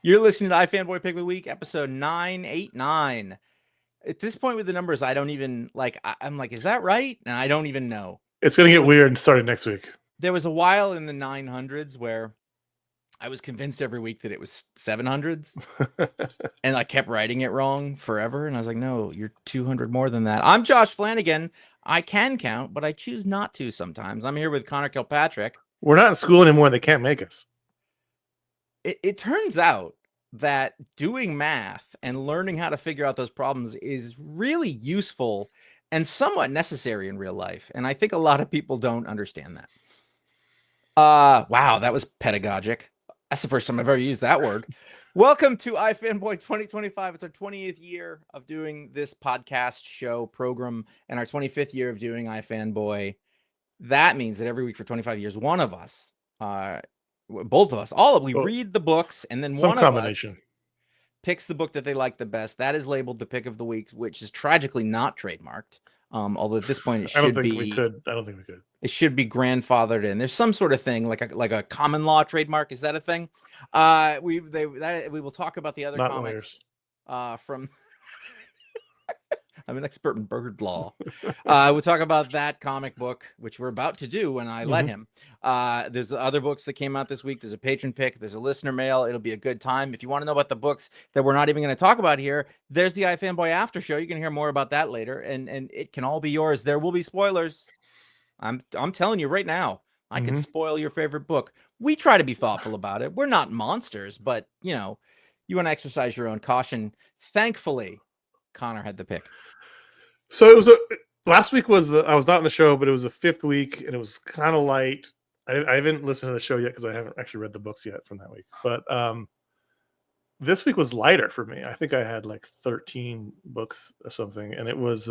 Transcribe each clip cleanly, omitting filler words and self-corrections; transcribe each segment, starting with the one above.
You're listening to iFanboy Pick of the Week, episode 989. At this point with the numbers, I don't even I'm like, is that right? And I don't even know. It's going to get weird starting next week. There was a while in the 900s where I was convinced every week that it was 700s. And I kept writing it wrong forever. And I was like, no, you're 200 more than that. I'm Josh Flanagan. I can count, but I choose not to sometimes. I'm here with Conor Kilpatrick. We're not in school anymore. They can't make us. It turns out that doing math and learning how to figure out those problems is really useful and somewhat necessary in real life. And I think a lot of people don't understand that. Wow, that was pedagogic. That's the first time I've ever used that word. Welcome to iFanboy 2025. It's our 20th year of doing this podcast show program and our 25th year of doing iFanboy. That means that every week for 25 years, one of us, both of us, we read the books, and then one of us picks the book that they like the best. That is labeled the pick of the week, which is tragically not trademarked. Although at this point it should be. I don't think we could. It should be grandfathered in. There's some sort of thing like a common law trademark. Is that a thing? We will talk about the other not comics from. I'm an expert in bird law. We'll talk about that comic book, which we're about to do when I let him. There's other books that came out this week. There's a patron pick. There's a listener mail. It'll be a good time. If you want to know about the books that we're not even going to talk about here, there's the iFanboy after show. You can hear more about that later, and it can all be yours. There will be spoilers. I'm telling you right now. I could spoil your favorite book. We try to be thoughtful about it. We're not monsters, but you want to exercise your own caution. Thankfully, Conor had the pick. So it was last week I was not on the show, but it was the fifth week, and it was kind of light. I haven't listened to the show yet because I haven't actually read the books yet from that week. But this week was lighter for me. I think I had like 13 books or something, and it was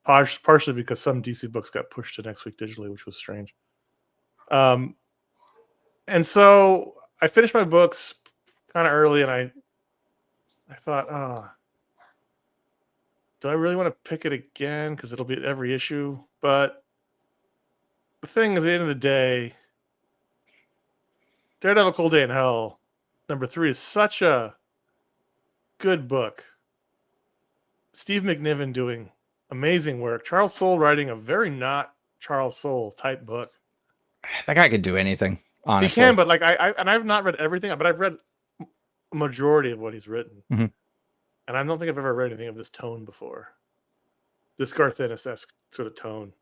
partially because some DC books got pushed to next week digitally, which was strange. And so I finished my books kind of early, and I thought, do I really want to pick it again? Because it'll be at every issue. But the thing is, at the end of the day, Daredevil Cold Day in Hell, #3 is such a good book. Steve McNiven doing amazing work. Charles Soule writing a very not Charles Soule type book. That guy could do anything, honestly. He can, but I've not read everything, but I've read a majority of what he's written. And I don't think I've ever read anything of this tone before. This Garth Ennis-esque sort of tone.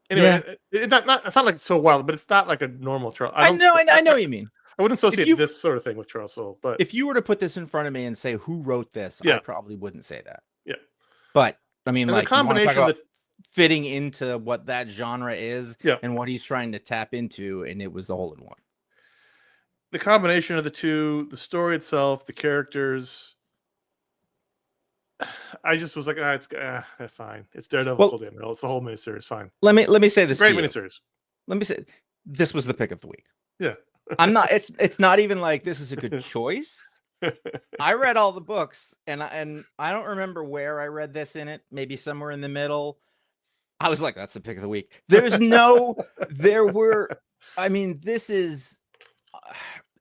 Anyway, it's not like so wild, but it's not like a normal Charles. I know what you mean. I wouldn't associate this sort of thing with Charles Soule. But if you were to put this in front of me and say who wrote this, I probably wouldn't say that. Yeah. But I mean, like, the combination you want to talk about fitting into what that genre is and what he's trying to tap into, and it was a hole in one. The combination of the two, the story itself, the characters. I just was like, it's fine. It's Daredevil Cold Day in Hell. It's the whole miniseries. Fine. Let me say this. Great miniseries. Let me say this was the pick of the week. Yeah. I'm not. It's not even like this is a good choice. I read all the books, and I don't remember where I read this in it. Maybe somewhere in the middle. I was like, that's the pick of the week. There's no. I mean, this is.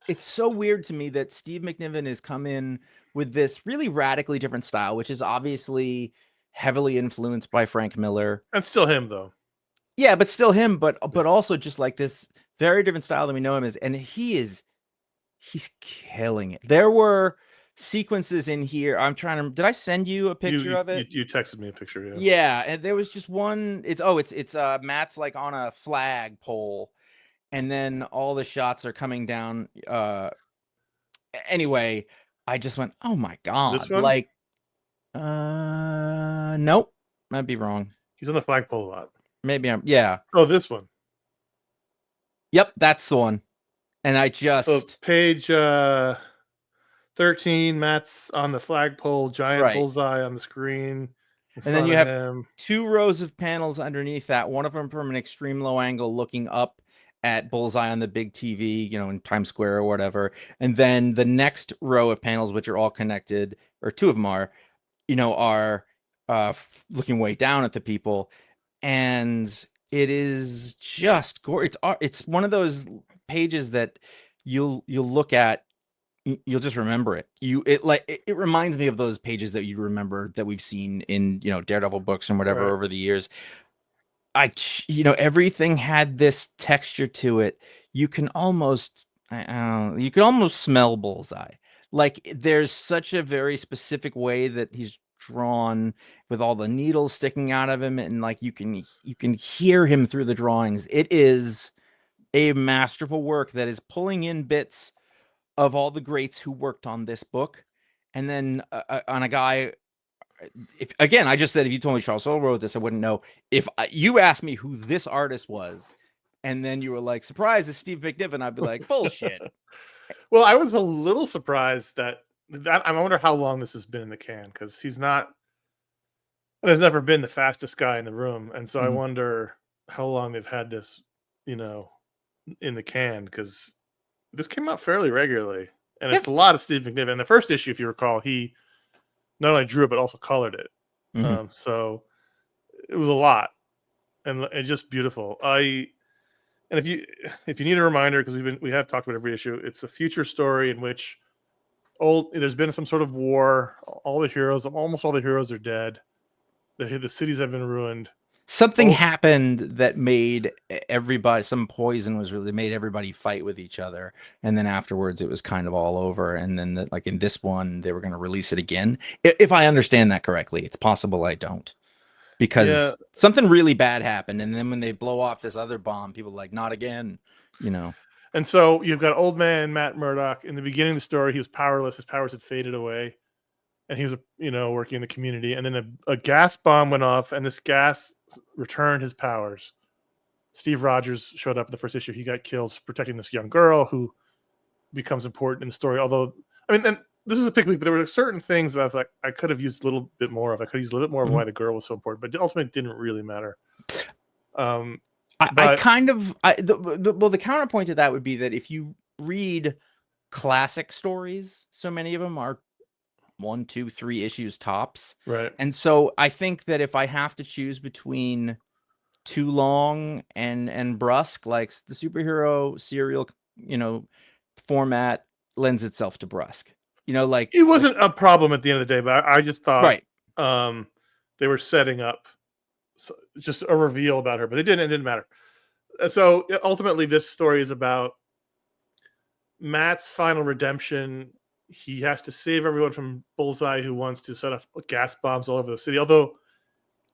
It's so weird to me that Steve McNiven has come in with this really radically different style, which is obviously heavily influenced by Frank Miller. And still him, though. Yeah, but still him, but also just like this very different style than we know him as. And he's killing it. There were sequences in here. I'm trying to. Did I send you a picture of it? You texted me a picture. Yeah. Yeah, and there was just one. It's Matt's like on a flag pole, and then all the shots are coming down. Anyway, I just went, oh my god! This one? Like, nope, might be wrong. He's on the flagpole a lot. Maybe I'm. Yeah. Oh, this one. Yep, that's the one. And I just page 13. Matt's on the flagpole, giant bullseye on the screen, and then you have 2 rows of panels underneath that. One of them from an extreme low angle, looking up at bullseye on the big TV, in Times Square or whatever. And then the next row of panels, which are all connected, or 2 of them are, looking way down at the people. And it is just gorgeous. It's one of those pages that you'll look at You'll just remember it. It reminds me of those pages that you remember that we've seen in, Daredevil books and whatever Right. over the years. Everything had this texture to it. You can almost, you can almost smell Bullseye. Like there's such a very specific way that he's drawn with all the needles sticking out of him, and like you can hear him through the drawings. It is a masterful work that is pulling in bits of all the greats who worked on this book, and then on a guy. If again, I just said if you told me Charles Soule wrote this, I wouldn't know. If you asked me who this artist was, and then you were like, "Surprise, it's Steve McNiven," I'd be like, "Bullshit." Well, I was a little surprised that I wonder how long this has been in the can, because he's not. There's never been the fastest guy in the room, and so I Mhm. wonder how long they've had this, you know, in the can, because this came out fairly regularly, and Yeah. it's a lot of Steve McNiven. In the first issue, if you recall, he not only drew it but also colored it. Mhm. So it was a lot, and it's just beautiful. And if you need a reminder, because we have talked about every issue, it's a future story in which there's been some sort of war. Almost all the heroes are dead. The cities have been ruined. Something Old happened that made everybody. Some poison was really made everybody fight with each other, and then afterwards it was kind of all over. And then, like in this one, they were going to release it again. If I understand that correctly, it's possible I don't. Yeah, Because something really bad happened, and then when they blow off this other bomb, people are like, not again, you know. and so you've got old man Matt Murdock. In the beginning of the story, he was powerless. His powers had faded away, and he was working in the community. And then a gas bomb went off, and this gas returned his powers. Steve Rogers showed up in the first issue. He got killed protecting this young girl who becomes important in the story. Although, I mean, and this is a pick week, but there were certain things that I was like, I could have used a little bit more of. I could have used a little bit more of Mhm. why the girl was so important, but ultimately it didn't really matter. Um, I but kind of well, the counterpoint to that would be that if you read classic stories, so many of them are 1, 2, 3 issues tops. right, And so I think that if I have to choose between too long and brusque, like the superhero serial, you know, format lends itself to brusque. it Like wasn't a problem at the end of the day. But I just thought right. um, they were setting up just a reveal about her, but it didn't. It didn't matter. So ultimately, this story is about Matt's final redemption. He has to save everyone from Bullseye, who wants to set off gas bombs all over the city. Although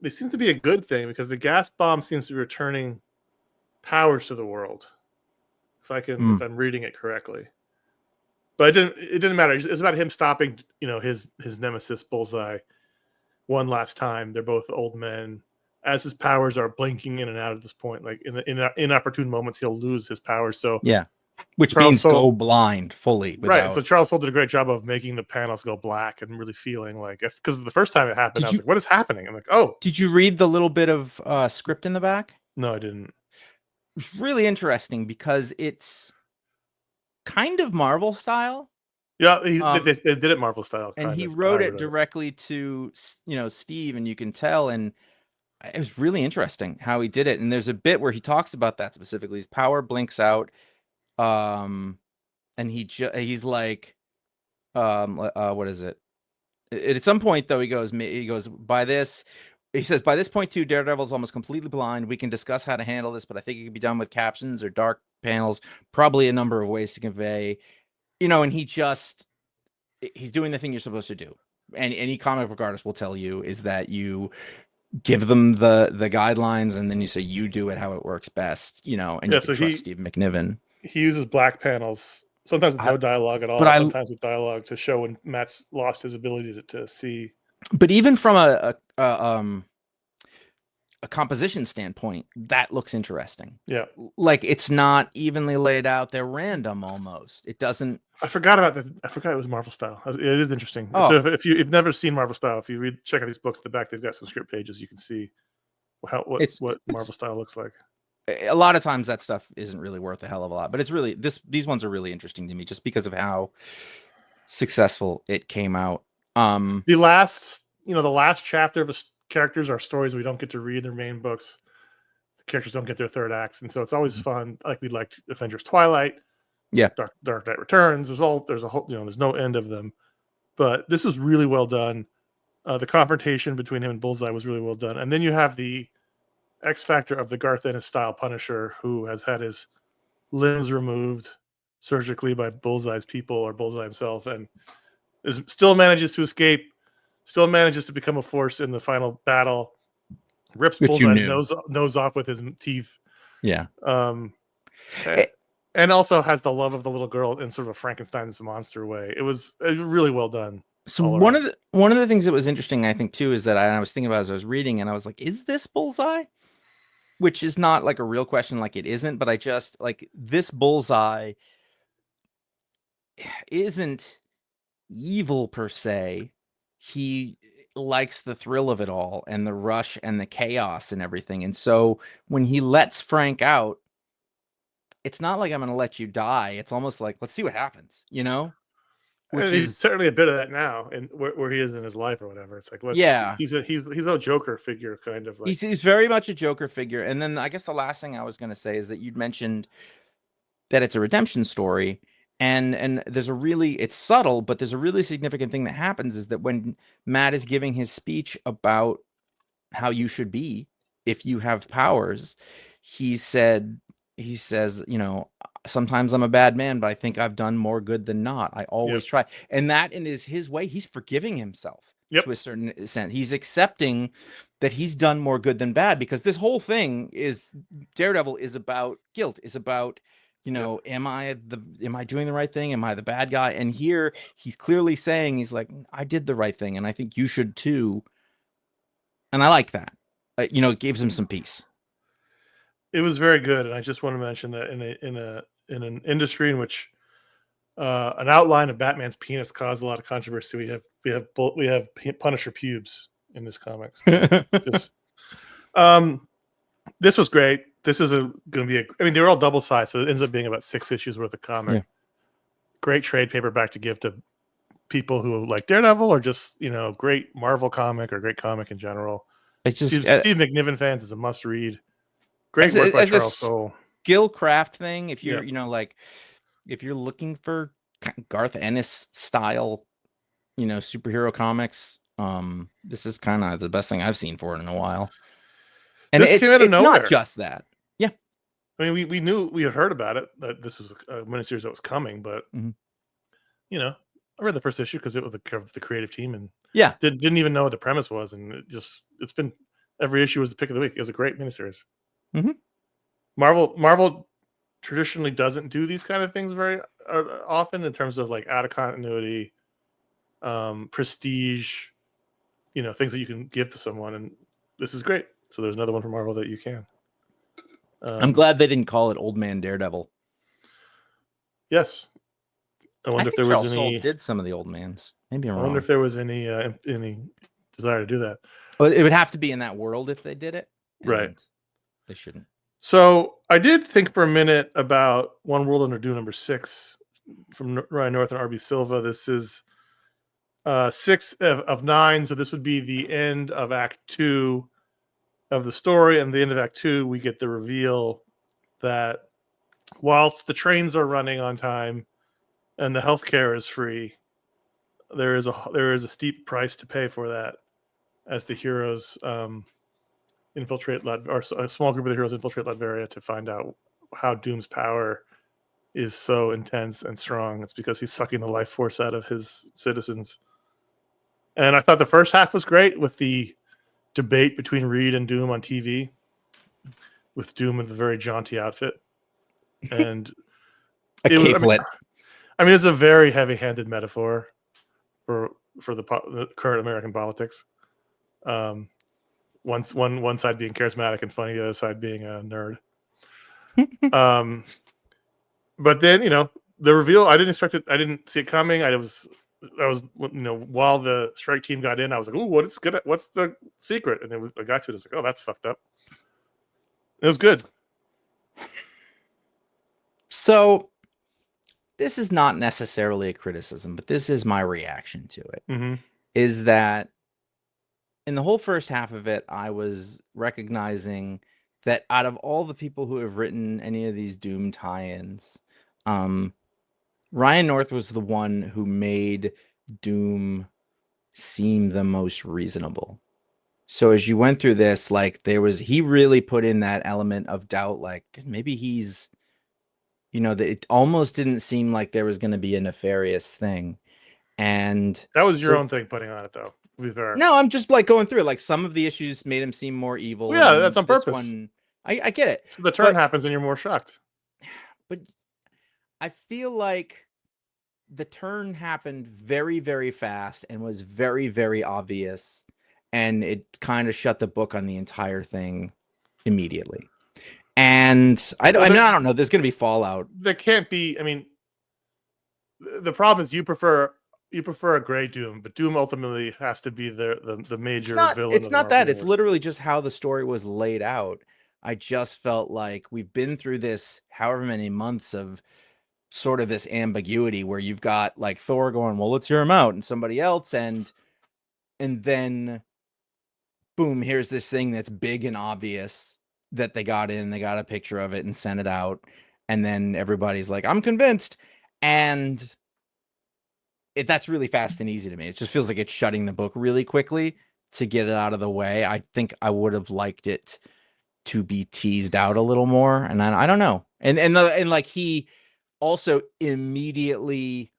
it seems to be a good thing, because the gas bomb seems to be returning powers to the world. Mm. If I'm reading it correctly, but it didn't matter. It's about him stopping, his nemesis Bullseye one last time. They're both old men. As his powers are blinking in and out at this point, like in inopportune moments, he'll lose his powers. So Yeah. Which Charles means Soule go blind fully Right, and so without. Charles Soule did a great job of making the panels go black and really feeling like, because the first time it happened, I Did was you like, "What is happening?" I'm like, "Oh, did you read the little bit of script in the back? no, I didn't." It's really interesting because it's kind of Marvel style. Yeah, Um, they did it Marvel style, and kind he of a wrote it hybrid of it. directly to Steve, and you can tell, and it was really interesting how he did it. And there's a bit where he talks about that specifically. His power blinks out, um, and he's like, what is it? At some point though, he goes by this. He says, by this point too, Daredevil's almost completely blind. We can discuss how to handle this, but I think it can be done with captions or dark panels. Probably a number of ways to convey, and he's doing the thing you're supposed to do. And any comic book artist will tell you is that you give them the guidelines, and then you say you do it how it works best, and you Yeah, can so trust he Steve McNiven. he uses black panels, sometimes with I, no dialogue at but all, I sometimes with dialogue, to show when Matt's lost his ability to see. but even from a composition standpoint, that looks interesting. Yeah, Like it's not evenly laid out; they're random almost. It doesn't. I forgot about that. I forgot it was Marvel style. It is interesting. So Oh, if you've never seen Marvel style, if you check out these books at the back, they've got some script pages. You can see how it's what it's Marvel style looks like. a lot of times that stuff isn't really worth a hell of a lot, but it's really these ones are really interesting to me just because of how successful it came out. The last chapter of characters are stories we don't get to read in their main books. The characters don't get their third acts, and so it's always fun. Like we liked Avengers Twilight. Yeah. Dark Knight Returns. There's a whole, there's no end of them. But this was really well done. The confrontation between him and Bullseye was really well done. And then you have the X factor of the Garth Ennis style Punisher, who has had his limbs removed surgically by Bullseye's people or Bullseye himself, and still manages to escape, still manages to become a force in the final battle, rips Which you Bullseye's knew. nose off with his teeth, Yeah. and also has the love of the little girl in sort of a Frankenstein's monster way. It was really well done So all around. one of the things that was interesting, I think, too, is that I was thinking about as I was reading, and I was like, is this Bullseye? Which is not like a real question, like it isn't, but I just like this Bullseye isn't evil per se. He likes the thrill of it all and the rush and the chaos and everything. And so when he lets Frank out, it's not like I'm going to let you die. It's almost like, let's see what happens, you know? Which And he's is, certainly a bit of that now, and where he is in his life or whatever. It's like yeah, he's a Joker figure, kind of like. he's very much a Joker figure. And then I guess the last thing I was going to say is that you'd mentioned that it's a redemption story. And there's a really, it's subtle, but there's a really significant thing that happens is that when Matt is giving his speech about how you should be if you have powers, he says, sometimes I'm a bad man, but I think I've done more good than not. I Yep. always try. And that in his way, he's forgiving himself Yep. to a certain extent. He's accepting that he's done more good than bad, because this whole thing is Daredevil is about guilt, is about, Yep. am I doing the right thing? Am I the bad guy? And here he's clearly saying, he's like, I did the right thing, and I think you should too. And I like that. It gives him some peace. It was very good, and I just want to mention that in an industry in which an outline of Batman's penis caused a lot of controversy, we have Punisher pubes in this comics. Just this was great. This is going to be I mean, they're all double sized, so it ends up being about 6 issues worth of comic. Yeah. Great trade paperback to give to people who like Daredevil, or just great Marvel comic or great comic in general. It's just Steve McNiven fans is a must read. Great as work by a Charles Soule. skill craft thing. If Yeah. you're, like, if you're looking for Garth Ennis style, superhero comics, this is kind of the best thing I've seen for it in a while. And This came out of it's not nowhere. just that. Yeah. I mean, we had heard about it, that this was a miniseries that was coming, but I read the first issue because it was the creative team, and Yeah. didn't even know what the premise was, and it's been every issue was the pick of the week. It was a great miniseries. Marvel traditionally doesn't do these kind of things very often in terms of like out of continuity, prestige, things that you can give to someone, and this is great. So there's another one from Marvel that you can. I'm glad they didn't call it Old Man Daredevil. Yes. I I wonder if think there was Charles Soule any. did some of the Old Mans. Maybe I'm I wonder wrong. if there was any desire to do that. Well, it would have to be in that world if they did it, and Right. they shouldn't. So I did think for a minute about One World Under Doom #6 from Ryan North and RB Silva. This is 6 of 9, so this would be the end of Act 2 of the story. And the end of Act 2, we get the reveal that whilst the trains are running on time and the healthcare is free, there is a steep price to pay for that, as the heroes infiltrate or a small group of the heroes infiltrate Latveria to find out how Doom's power is so intense and strong. It's because he's sucking the life force out of his citizens. And I thought the first half was great, with the debate between Reed and Doom on TV, with Doom in the very jaunty outfit, and A capelet. I mean, it's a very heavy-handed metaphor for the current American politics. One side being charismatic and funny, the other side being a nerd. But then the reveal, I didn't expect it. I didn't see it coming. I was while the strike team got in, I was like, "Ooh, what's the secret?" And I got to it. I was like, "Oh, that's fucked up." It was good. So this is not necessarily a criticism, but this is my reaction to it. Is that in the whole first half of it, I was recognizing that out of all the people who have written any of these Doom tie-ins, Ryan North was the one who made Doom seem the most reasonable. So as you went through this, like he really put in that element of doubt, like maybe he's, that it almost didn't seem like there was going to be a nefarious thing. And That was your so own thing putting on it, though. To be fair. no, I'm just like going through it. Like some of the issues made him seem more evil, Well, and yeah, that's then on this purpose. one, I get it, So the turn but happens, and you're more shocked. but I feel like the turn happened very, very fast and was very, very obvious, and it kind of shut the book on the entire thing immediately. And Well, I mean, I don't know. There's going to be fallout. there can't be. I mean, the problem is you prefer a gray Doom, but Doom ultimately has to be the major villain It's of the not Marvel that. It's universe. literally just how the story was laid out. I just felt like we've been through this however many months of sort of this ambiguity where you've got like Thor going, well, let's hear him out, and somebody else, and then boom, here's this thing that's big and obvious that they got a picture of it and sent it out, and then everybody's like, I'm convinced, and that's really fast and easy to me. It just feels like it's shutting the book really quickly to get it out of the way. I think I would have liked it to be teased out a little more, and I don't know, and like he also immediately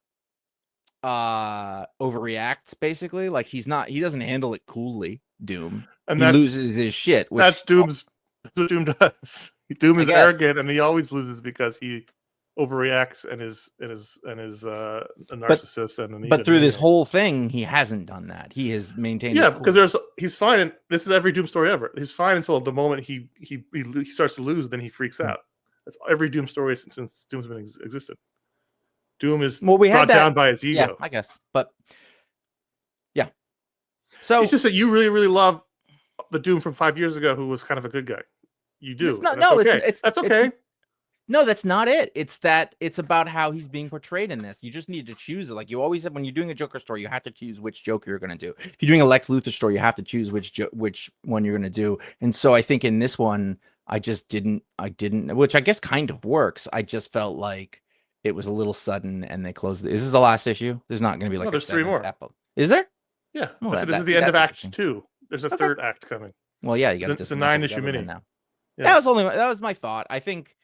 overreacts, basically. Like he doesn't handle it coolly. Doom, And he loses his shit, that's which Doom's. That's what Doom does. Doom I is guess, arrogant, and he always loses because he overreacts and is a but narcissist and an through this egomaniac. whole thing, he hasn't done that. He has maintained his Yeah, because cool. he's fine. And this is every Doom story ever. He's fine until the moment he starts to lose, then he freaks Mm. out. That's every Doom story since Doom's been existed. Doom is Well, we had brought that. down by his Yeah, ego. I guess, but yeah. It's So just that you really, really love the Doom from 5 years ago, who was kind of a good guy. You it's do, not. and that's No, okay. That's it's okay. no, that's not it. It's that it's about how he's being portrayed in this. You just need to choose it. Like you always have when you're doing a Joker story, you have to choose which Joker you're going to do. If you're doing a Lex Luthor story, you have to choose which one you're going to do. And so I think in this one, I didn't, which I guess kind of works. I just felt like it was a little sudden, and they closed it. Is this the last issue? There's not going to be No, like a there's three seventh more. episode. Is there? Yeah, Well, I said this is the end of that's Act interesting. 2. There's a Okay. third act coming. Well, yeah, you got to It's a dismantle the 9-issue government mini. now. Yeah, That was my thought. I think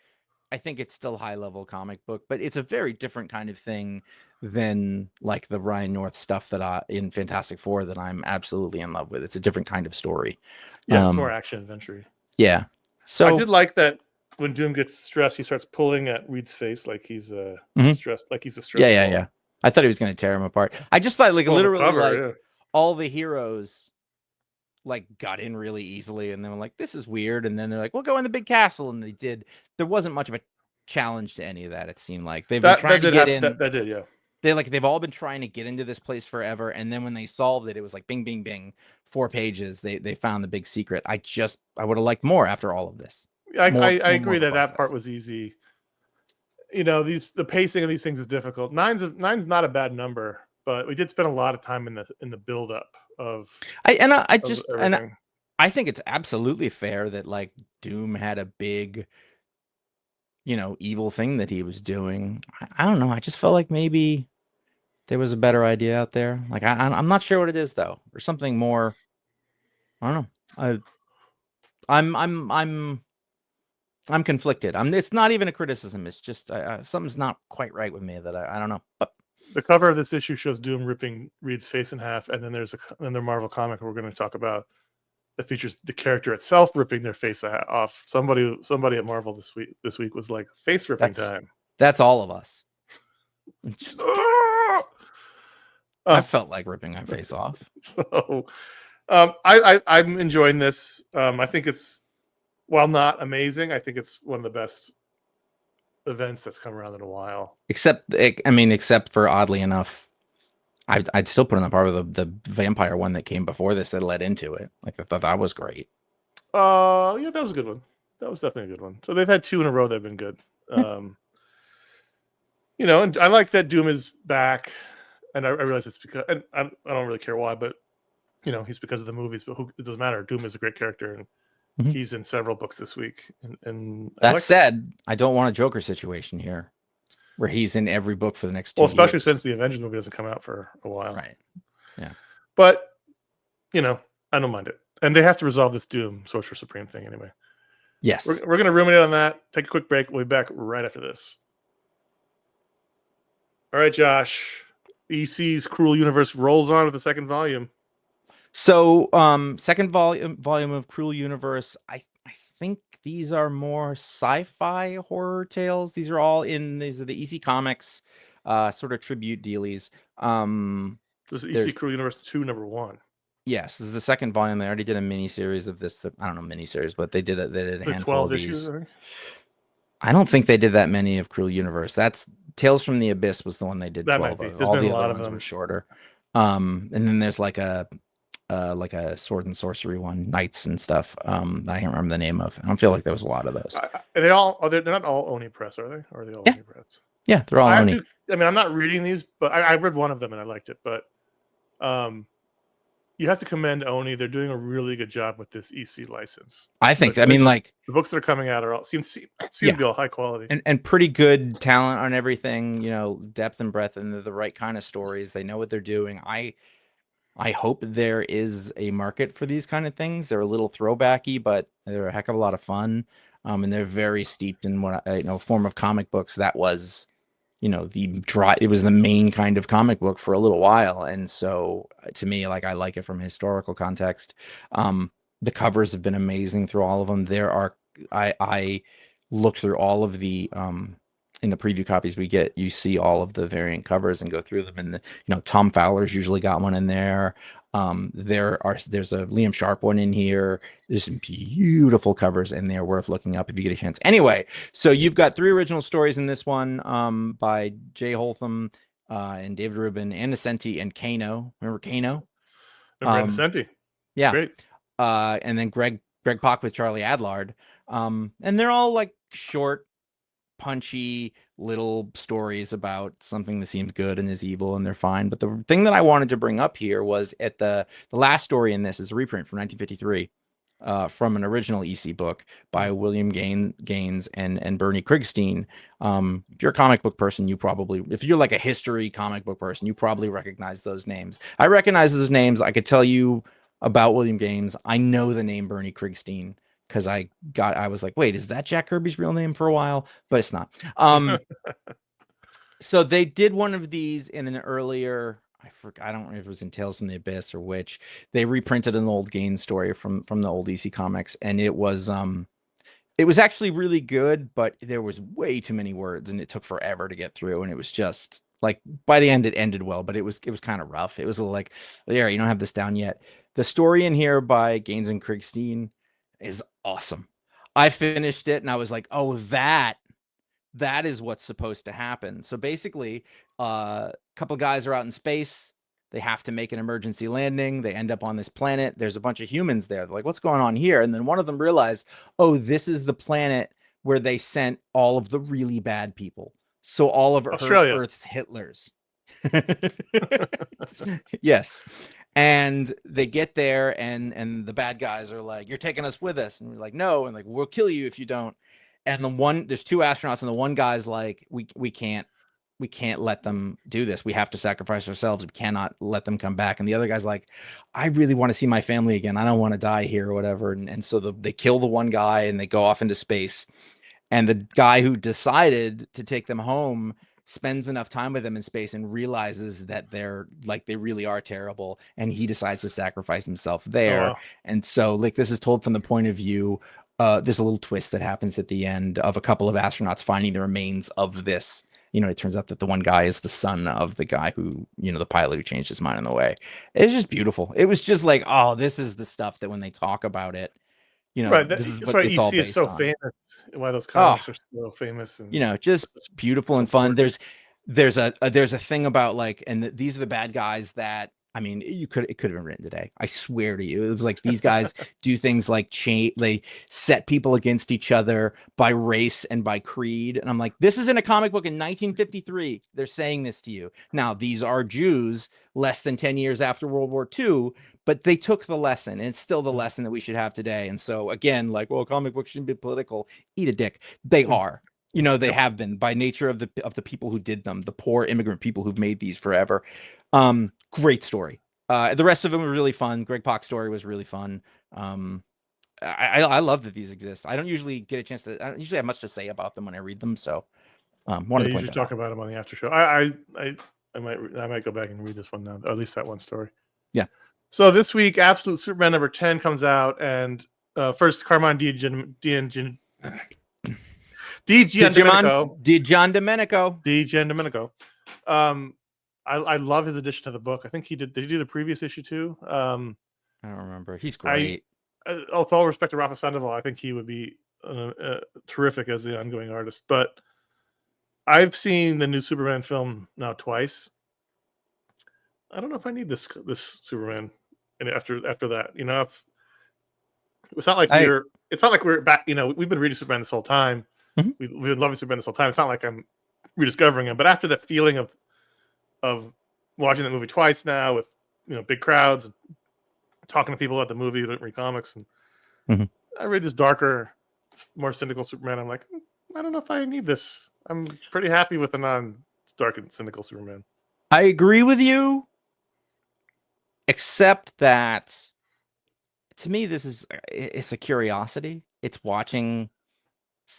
it's still high level comic book, but it's a very different kind of thing than like the Ryan North stuff that in Fantastic Four that I'm absolutely in love with. It's a different kind of story. yeah, it's more action adventure. Yeah. I So did like that when Doom gets stressed, he starts pulling at Reed's face like he's mhm. stressed, like he's a Yeah, stress yeah, ball. yeah. I thought he was going to tear him apart. I just thought like Well, the literally cover, like yeah. all the heroes like got in really easily, and they were like, this is weird, and then they're like, we'll go in the big castle, and they did. There wasn't much of a challenge to any of that. It seemed like they've been That trying to did get happen. in. That did, yeah. They've all been trying to get into this place forever, and then when they solved it, it was like bing, bing, bing, 4 pages. They found the big secret. I would have liked more after all of this. I More agree of a that part process. was easy. The pacing of these things is difficult. Nine's not a bad number, but we did spend a lot of time in the build up of everything. I think it's absolutely fair that like Doom had a big, evil thing that he was doing. I don't know. I just felt like maybe there was a better idea out there. Like I'm not sure what it is though, or something more. I don't know. I'm I'm I'm I'm conflicted. It's not even a criticism. It's just something's not quite right with me that I don't know. But The cover of this issue shows Doom ripping Reed's face in half, and then there's the Marvel comic we're going to talk about that features the character itself ripping their face off. Somebody at Marvel this week was like, face ripping time. that's all of us. I uh, felt like ripping my face off. so I'm enjoying this. I think it's, while not amazing, I think it's one of the best events that's come around in a while. Except for oddly enough, I'd still put in the part of the vampire one that came before this that led into it. Like I thought that was great. Yeah, that was a good one. That was definitely a good one. So they've had 2 in a row that have been good. And I like that Doom is back, and I realize it's because, and I don't really care why, but he's because of the movies. But it doesn't matter. Doom is a great character, and he's in several books this week. And that said, I don't want a Joker situation here. where he's in every book for the next Well, 2 especially since years. the Avengers movie doesn't come out for a while. Right. Yeah. But I don't mind it. And they have to resolve this Doom Sorcerer Supreme thing anyway. Yes. We're going to ruminate on that. Take a quick break. We'll be back right after this. All right, Josh. EC's Cruel Universe rolls on with the second volume. So, second volume of Cruel Universe. I think these are more sci-fi horror tales. These are the EC Comics, sort of tribute dealies. This is EC There's Cruel Universe 2, number 1. Yes, this is the second volume. They already did a mini series of this. I don't know mini series, but they did a The handful of 12 issues, these. I think. I don't think they did that many of Cruel Universe. That's Tales from the Abyss was the one they did That might 12 be. of. There's All been the a other lot of ones them. were shorter. And then there's like a sword and sorcery one, knights and stuff. I can't remember the name of. I don't feel like there was a lot of those. They're not all Oni Press, are they? Or are they all Yeah, Oni Press? yeah, they're all Oni. I'm not reading these, but I read one of them and I liked it. But you have to commend Oni. They're doing a really good job with this EC license. I think. I mean, like the books that are coming out are all seem to be all high quality and pretty good talent on everything. Depth and breadth, and the right kind of stories. They know what they're doing. I hope there is a market for these kind of things. They're a little throwbacky, but they're a heck of a lot of fun. And they're very steeped in form of comic books that was, it was the main kind of comic book for a little while. And so to me, like, I like it from a historical context. The covers have been amazing through all of them. I looked through all of the, in the preview copies we get, you see all of the variant covers and go through them. And Tom Fowler's usually got one in there. There's a Liam Sharp one in here. There's some beautiful covers in there worth looking up if you get a chance. Anyway, so you've got 3 original stories in this one, by Jay Holtham, and David Rubin, Ann Nocenti, and Kano. Remember Kano? Remember Nocenti? Yeah. Great. And then Greg Pak with Charlie Adlard. And they're all like short, punchy little stories about something that seems good and is evil, and they're fine. But the thing that I wanted to bring up here was at the last story in this is a reprint from 1953, from an original EC book by William Gaines and Bernie Krigstein. If you're a comic book person, if you're like a history comic book person, you probably recognize those names. I recognize those names. I could tell you about William Gaines. I know the name Bernie Krigstein because I was like, wait, is that Jack Kirby's real name for a while? But it's not. So they did one of these in an earlier, I don't know if it was in Tales from the Abyss or which. They reprinted an old Gaines story from the old EC Comics, and it was actually really good, but there was way too many words, and it took forever to get through, and it was just like, by the end it ended well, but it was kind of rough. It was a little like, yeah, you don't have this down yet. The story in here by Gaines and Krigstein is awesome. I finished it and I was like, oh, that is what's supposed to happen. So basically, a couple of guys are out in space. They have to make an emergency landing. They end up on this planet. There's a bunch of humans there. They're like, what's going on here? And then one of them realized, oh, this is the planet where they sent all of the really bad people. So all of Earth's Hitlers. Yes. And they get there, and the bad guys are like, you're taking us with us. And we're like, no. And like, we'll kill you if you don't. And there's 2 astronauts, and the one guy's like, we can't let them do this. We have to sacrifice ourselves. We cannot let them come back. And the other guy's like, I really want to see my family again. I don't want to die here or whatever. And so they kill the one guy, and they go off into space. And the guy who decided to take them home spends enough time with them in space and realizes that they really are terrible, and he decides to sacrifice himself there. Oh, wow. And so, like, this is told from the point of view, there's a little twist that happens at the end of a couple of astronauts finding the remains of this. It turns out that the one guy is the son of the guy who, the pilot who changed his mind on the way. It's just beautiful. It was just like, oh, this is the stuff that when they talk about it, right. this is That's what why it's all EC is based so on. famous. Why those Oh, comics are so famous and just beautiful so and fun. important. There's a thing about, like, and these are the bad guys that, I mean, it could have been written today. I swear to you, it was like these guys do things like they set people against each other by race and by creed. And I'm like, this is in a comic book in 1953. They're saying this to you. Now, these are Jews less than 10 years after World War II, but they took the lesson, and it's still the lesson that we should have today. And so again, like, well, comic books shouldn't be political. Eat a dick. They are. You know, they Yep. have been by nature of the people who did them, the poor immigrant people who've made these forever. Great story. The rest of them were really fun. Greg Pak's story was really fun. Um, I love that these exist. I don't usually get a chance to. I don't usually have much to say about them when I read them. So, Yeah, wanted to you point should that talk out. about him on the after show. I might go back and read this one now, or at least that one story. Yeah. So this week, Absolute Superman number 10 comes out, and first Carmine Giandomenico. Giandomenico. I love his addition to the book. I think he did. Did he do the previous issue too? I don't remember. He's I, great. with all respect to Rafa Sandoval, I think he would be terrific as the ongoing artist. But I've seen the new Superman film now twice. I don't know if I need this Superman. And after that, it's not like I we're back. We've been reading Superman this whole time. Mhm. We've been loving Superman this whole time. It's not like I'm rediscovering him. But after that feeling of watching that movie twice now with big crowds and talking to people about the movie who don't read comics, and Mhm. I read this darker, more cynical Superman. I'm like, I don't know if I need this. I'm pretty happy with a non-dark and cynical Superman. I agree with you, except that to me, it's a curiosity. It's watching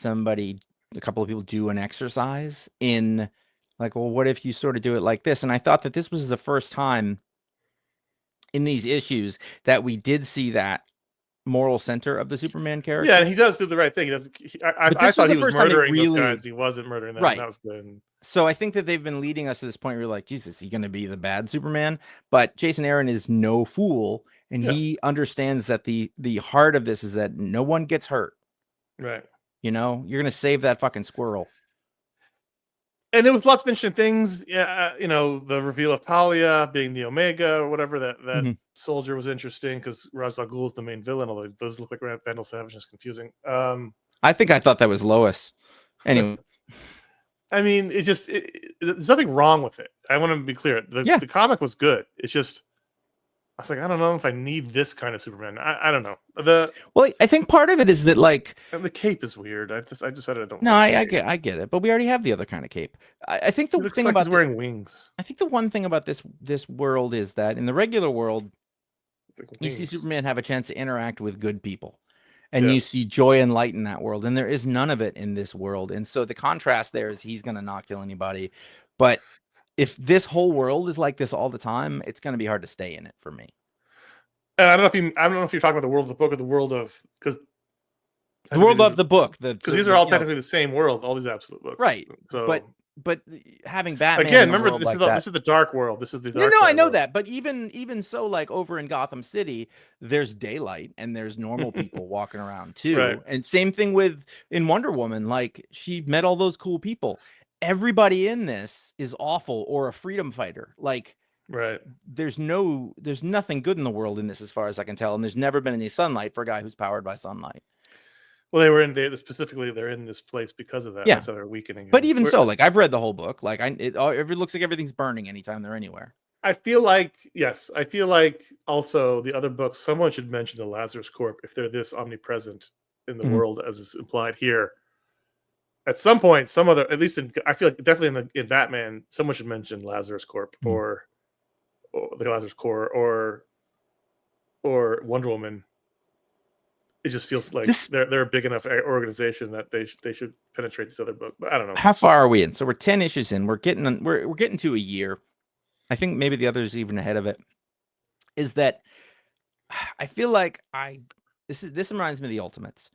a couple of people do an exercise in like, well, what if you sort of do it like this? And I thought that this was the first time in these issues that we did see that moral center of the Superman Yeah, and character. he does do the right thing. He does. But I this was thought the he was first time they murdering those really, guys. He wasn't murdering them, and right. that was good. And So I think that they've been leading us to this point where you're like, Jesus, is he going to be the bad Superman? But Jason Aaron is no fool, and yeah, he understands that the heart of this is that no one gets hurt. right. You're going to save that fucking squirrel. And there was lots of interesting things. Yeah, the reveal of Talia being the Omega or whatever. That Mhm. soldier was interesting because Ra's al Ghul is the main villain. Although it does look like Vandal Savage, is confusing. I thought that was Lois. Anyway, I mean, there's nothing wrong with it. I want to be clear. yeah. The comic was good. It's just I was like, I don't know if I need this kind of Superman. I don't know. Well, I think part of it is that like, And the cape is weird. I just said I don't no, like the I cape. get it, but we already have the other kind of cape. I think He the looks thing like he's about wearing wings. I think the one thing about this world is that in the regular world, Like you see wings. Superman have a chance to interact with good people. And you Yes. see joy and light in that world. And there is none of it in this world. And so the contrast there is he's gonna not kill anybody. But if this whole world is like this all the time, it's gonna be hard to stay in it for me. And I don't know if you're talking about the world of the book or the world of because The world of the book, these are all technically the same world. All these absolute books. right. So But having Batman again, in a remember world like that. this is the dark world. This is the No, dark I side know world. that, but even so, like over in Gotham City, there's daylight and there's normal people walking around Right. too. And same thing with in Wonder Woman, like she met all those cool people. Everybody in this is awful or a freedom fighter. Like Right. there's nothing good in the world in this as far as I can tell, and there's never been any sunlight for a guy who's powered by sunlight. Well, they were specifically they're in this place because of that. Yeah. That's how they're weakening But him. even so, like I've read the whole book. Like it looks like everything's burning anytime they're anywhere. I feel like also the other books, someone should mention the Lazarus Corp if they're this omnipresent in the Mhm. world as is implied here. At some point, at least I feel like definitely in Batman, someone should mention Lazarus Corp Mhm. or the Lazarus Corps or Wonder Woman. It just feels like This they're a big enough organization that they should penetrate this other book. But I don't know. How far are we in? So we're 10 issues in. We're getting to a year. I think maybe the others even ahead of it. Is that I feel like this reminds me of the Ultimates.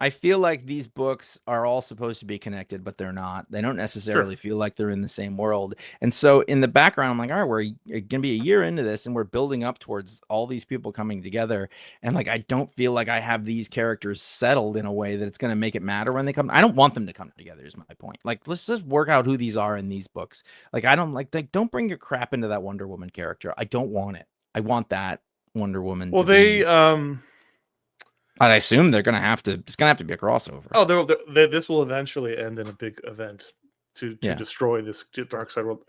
I feel like these books are all supposed to be connected, but they're not. They don't Sure. necessarily feel like they're in the same world. And so in the background, I'm like, all right, we're gonna be a year into this, and we're building up towards all these people coming together. And like, I don't feel like I have these characters settled in a way that it's gonna make it matter when they come. I don't want them to come together. Is my point. Like, let's just work out who these are in these books. Like, I don't don't bring your crap into that Wonder Woman character. I don't want it. I want that Wonder Woman Well, to be. they I assume they're gonna have to. It's gonna have to be a crossover. this will eventually end in a big event to Yeah. destroy this dark side world.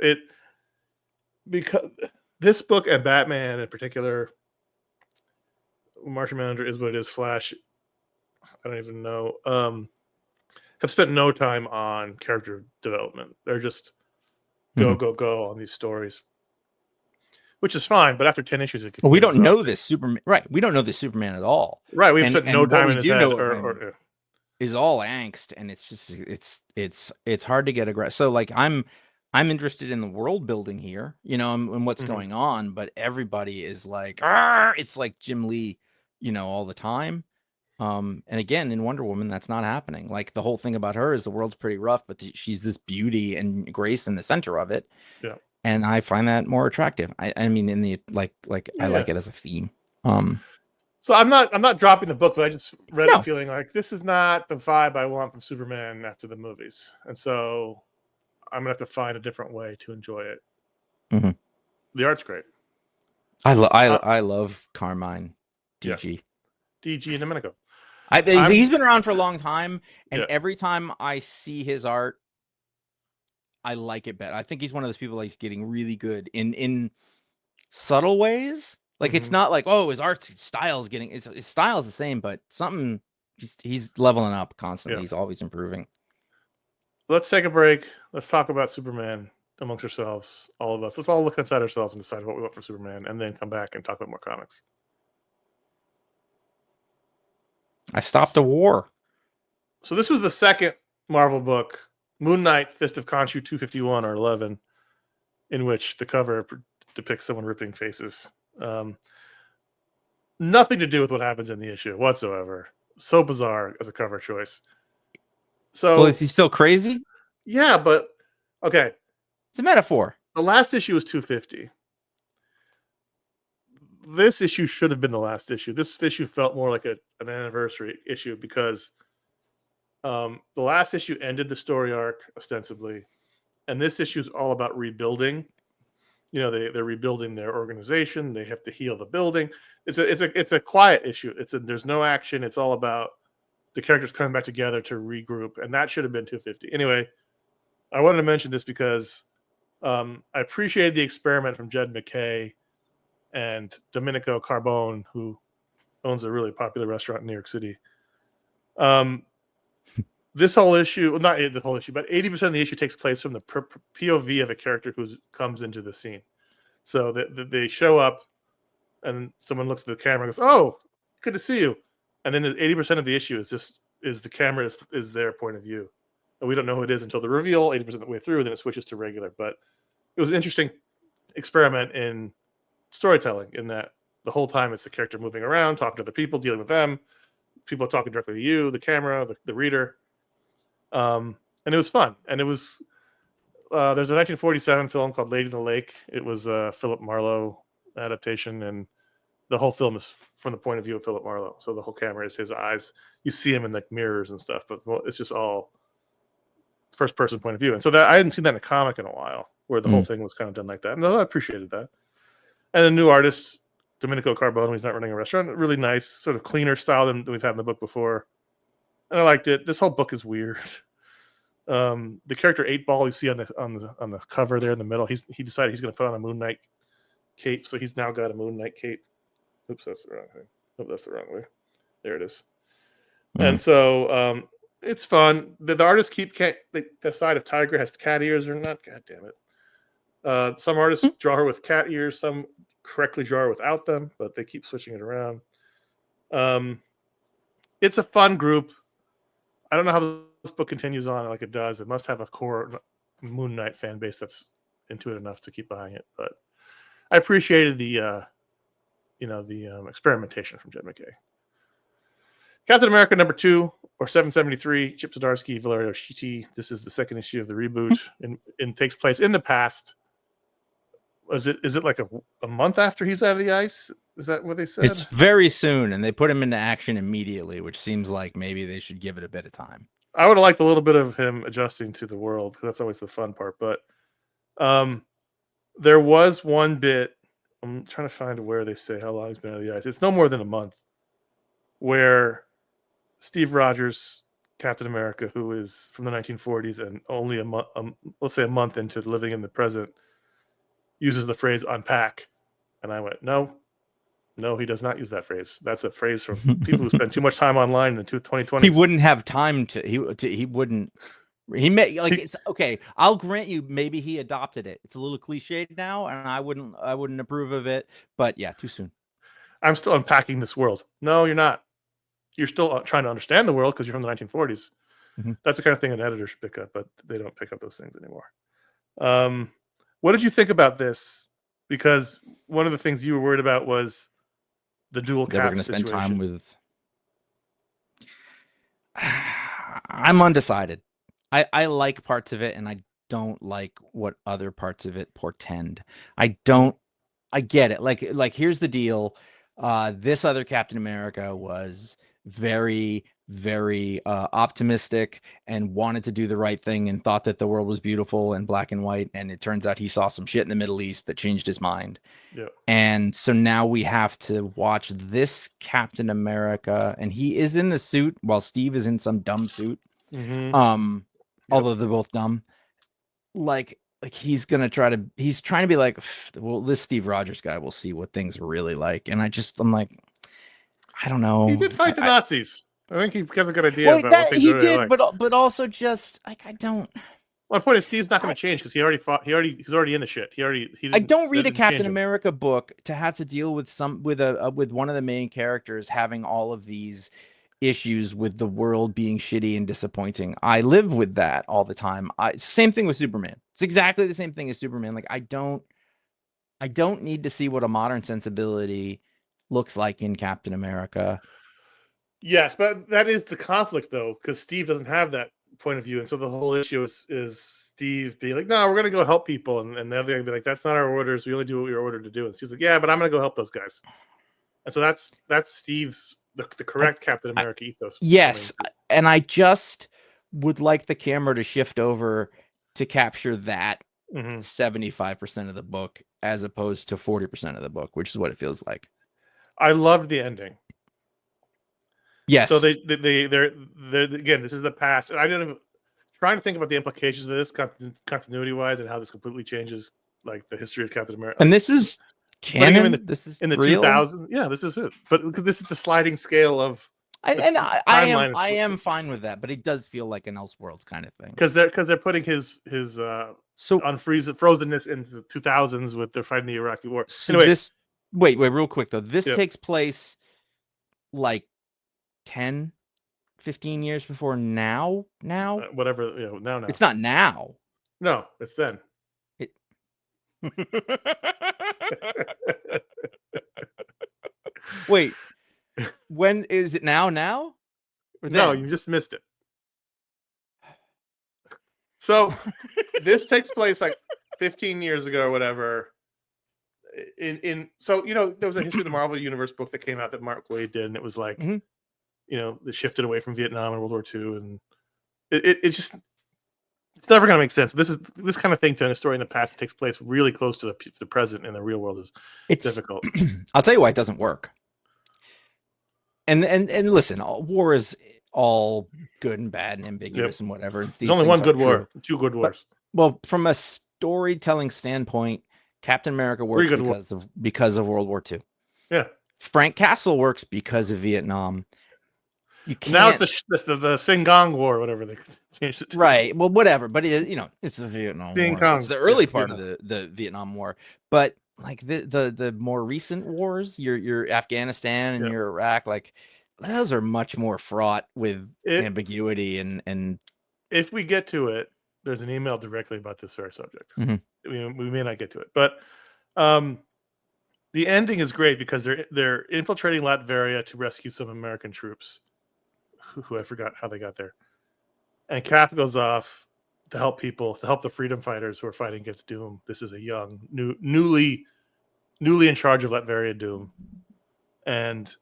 Because this book and Batman in particular, Martian Manhunter is what it is. Flash, I don't even know. have spent no time on character development. They're just go, Mhm. go, go on these stories, which is fine. But after 10 issues, it can Well, we get don't know exhausting. this Superman, right? We don't know this Superman at all, Right. We've spent no and what time we in his do head know of or him is all angst, and it's just it's hard to get aggressive. So like I'm interested in the world building here, and what's Mhm. going on, but everybody is like, "Arr!" It's like Jim Lee, all the time. And again, in Wonder Woman, that's not happening. Like the whole thing about her is the world's pretty rough, but she's this beauty and grace in the center of it, Yeah. and I find that more attractive. I mean, in the like I Yeah. like it as a theme. Um, So I'm not dropping the book, but I just read it no, feeling like this is not the vibe I want from Superman after the movies, and so I'm gonna have to find a different way to enjoy it. mhm. The art's great. Uh, I love Carmine, yeah, DG. DG and Domenico. I'm He's been around for a long time, and yeah. every time I see his art, I like it better. I think he's one of those people that's getting really good in subtle ways. Like it's Mm-hmm. not like, oh, his art style is getting his style is the same, but something he's leveling up constantly. Yeah. He's always improving. Let's take a break. Let's talk about Superman amongst ourselves, all of us. Let's all look inside ourselves and decide what we want from Superman, and then come back and talk about more comics. I stopped a war. So this was the second Marvel book, Moon Knight, Fist of Khonshu 251 or 11, in which the cover depicts someone ripping faces. Um, Nothing to do with what happens in the issue whatsoever. So bizarre as a cover choice. Well, is So he still crazy? yeah, but okay. It's a metaphor. The last issue was 250. This issue should have been the last issue. This issue felt more like an anniversary issue because the last issue ended the story arc ostensibly, and this issue is all about rebuilding. They're rebuilding their organization. They have to heal the building. It's a quiet issue. There's no action. It's all about the characters coming back together to regroup, and that should have been 250. Anyway, I wanted to mention this because I appreciated the experiment from Jed McKay and Domenico Carbone, who owns a really popular restaurant in New York City. This whole issue, well, not the whole issue, but 80% of the issue takes place from the POV of a character who comes into the scene. So they show up, and someone looks at the camera and goes, "Oh, good to see you." And then 80% of the issue is the camera is their point of view, and we don't know who it is until the reveal 80% of the way through. Then it switches to regular. But it was an interesting experiment in storytelling in that the whole time it's the character moving around, talking to other people, dealing with them. People are talking directly to you, the camera, the reader. And it was fun. And it was there's a 1947 film called Lady in the Lake. It was a Philip Marlowe adaptation, and the whole film is from the point of view of Philip Marlowe. So the whole camera is his eyes. You see him in like mirrors and stuff, but it's just all first person point of view. And so that I hadn't seen that in a comic in a while, where the whole Mm. thing was kind of done like that. And I appreciated that. And a new artist, Domenico Carbone, he's not running a restaurant. Really nice, sort of cleaner style than we've had in the book before. And I liked it. This whole book is weird. The character 8 Ball you see on the cover there in the middle, he decided he's going to put on a Moon Knight cape, so he's now got a Moon Knight cape. Oops, that's the wrong thing. Oh, that's the wrong way. There it is. And Mm. so it's fun. The artists keep decide if Tiger has cat ears or not. God damn it. Some artists draw her with cat ears, some correctly draw her without them, but they keep switching it around. It's a fun group. I don't know how this book continues on like it does. It must have a core Moon Knight fan base that's into it enough to keep buying it. But I appreciated the experimentation from Jed McKay. Captain America #2 or 773, Chip Zdarsky, Valerio Schiti. This is the second issue of the reboot and takes place in the past. Is it like a month after he's out of the ice? Is that what they said? It's very soon, and they put him into action immediately, which seems like maybe they should give it a bit of time. I would have liked a little bit of him adjusting to the world because that's always the fun part. But there was one bit. I'm trying to find where they say how long he's been out of the ice. It's no more than a month. Where Steve Rogers, Captain America, who is from the 1940s and only a month, let's say a month into living in the present, uses the phrase "unpack," and I went, "No, No, he does not use that phrase. That's a phrase for people who spend too much time online in the 2020s. He wouldn't have time to. He wouldn't. He may like it's okay. I'll grant you, maybe he adopted it. It's a little cliched now, and I wouldn't approve of it. But yeah, too soon. I'm still unpacking this world. No, you're not. You're still trying to understand the world because you're from the 1940s. Mm-hmm. That's the kind of thing an editor should pick up, but they don't pick up those things anymore. What did you think about this? Because one of the things you were worried about was the dual cap situation. We're going to spend time with. I'm undecided. I like parts of it, and I don't like what other parts of it portend. I get it. Like here's the deal. This other Captain America was very, very optimistic and wanted to do the right thing and thought that the world was beautiful and black and white. And it turns out he saw some shit in the Middle East that changed his mind. Yeah. And so now we have to watch this Captain America, and he is in the suit while Steve is in some dumb suit. Mm-hmm. Although they're both dumb. Like he's trying to be like, well, this Steve Rogers guy will see what things are really like. And I'm like, I don't know. He did fight the Nazis. I think he got a good idea about what things he really did, like. but also just like I don't. My point is, Steve's not going to change because he already fought. He's already in the shit. I don't read a Captain America book to have to deal with with one of the main characters having all of these issues with the world being shitty and disappointing. I live with that all the time. Same thing with Superman. It's exactly the same thing as Superman. Like I don't need to see what a modern sensibility looks like in Captain America. Yes, but that is the conflict though, because Steve doesn't have that point of view, and so the whole issue is Steve being like, "No, we're going to go help people," and the other guy be like, "That's not our orders. We only do what we are ordered to do." And Steve's like, "Yeah, but I'm going to go help those guys." And so that's Steve's the correct Captain America ethos. Yes, and I just would like the camera to shift over to capture that 75% of the book as opposed to 40% of the book, which is what it feels like. I loved the ending. Yes. So they're again, this is the past, and I didn't trying to think about the implications of this continuity wise and how this completely changes like the history of Captain America. And this is canon. This is in the real? 2000s. Yeah, this is it. But this is the sliding scale of. I am fine with that, but it does feel like an Elseworlds kind of thing because they're putting his frozenness into the 2000s with they're fighting the Iraqi war. So anyway, wait, real quick though. This takes place like 10, 15 years before now. Whatever, now. It's not now. No, it's then. Wait. When is it now? No, you just missed it. So this takes place like 15 years ago or whatever. So there was a History of the Marvel Universe book that came out that Mark Waid did, and it was like, they shifted away from Vietnam and World War II, and it's never going to make sense. This kind of thing to a story in the past that takes place really close to the present in the real world is difficult. I'll tell you why it doesn't work. And listen, war is all good and bad and ambiguous and whatever. There's only one good war, 2 good wars. Well, from a storytelling standpoint, Captain America works because of World War II. Yeah. Frank Castle works because of Vietnam. You can't. Now it's the Singong War, whatever they changed it to. Right. Well, whatever. But it's the Vietnam War. It's the early part of the Vietnam War. But like the more recent wars, your Afghanistan and your Iraq, like those are much more fraught with ambiguity and if we get to it, there's an email directly about this very subject. We may not get to it, but the ending is great because they're infiltrating Latveria to rescue some American troops who I forgot how they got there, and Cap goes off to help the freedom fighters who are fighting against Doom. This is a young, newly in charge of Latveria Doom, and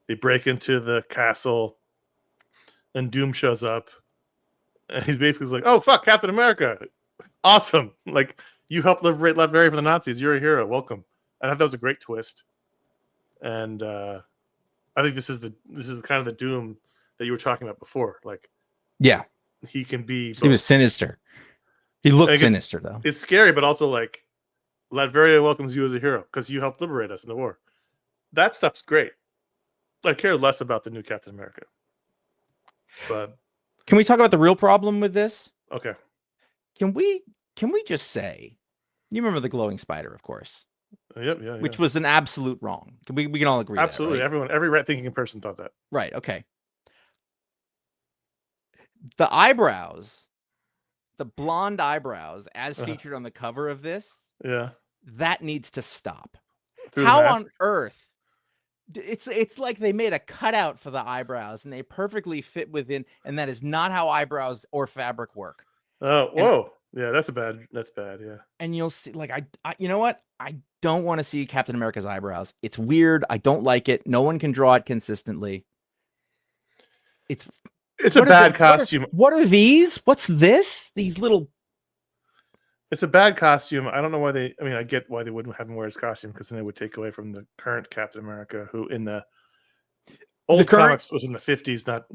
they break into the castle, and Doom shows up, and he's basically like, "Oh fuck, Captain America, awesome! Like you helped liberate Latveria from the Nazis. You're a hero. Welcome." I thought that was a great twist, and I think this is kind of the Doom that you were talking about before. Like, he can be. He was sinister. He looked sinister though. It's scary, but also like Latveria welcomes you as a hero because you helped liberate us in the war. that stuff's great. I care less about the new Captain America. But can we talk about the real problem with this? okay. Can we just say, you remember the glowing spider, of course, Yep, yeah. which was an absolute wrong. We can all agree Absolutely. that, right? Every right-thinking person thought that. Right, okay. The eyebrows, the blonde eyebrows, as featured on the cover of this, yeah, that needs to stop. through the How mask. on earth? It's like they made a cutout for the eyebrows and they perfectly fit within, and that is not how eyebrows or fabric work. Oh, whoa. Yeah, that's bad. Yeah. And you'll see, like, I you know what? I don't want to see Captain America's eyebrows. It's weird. I don't like it. No one can draw it consistently. It's a bad costume. What are these? What's this? These little. It's a bad costume. I don't know why they. I mean, I get why they wouldn't have him wear his costume, because then they would take away from the current Captain America, who in the old comics was in the 50s, not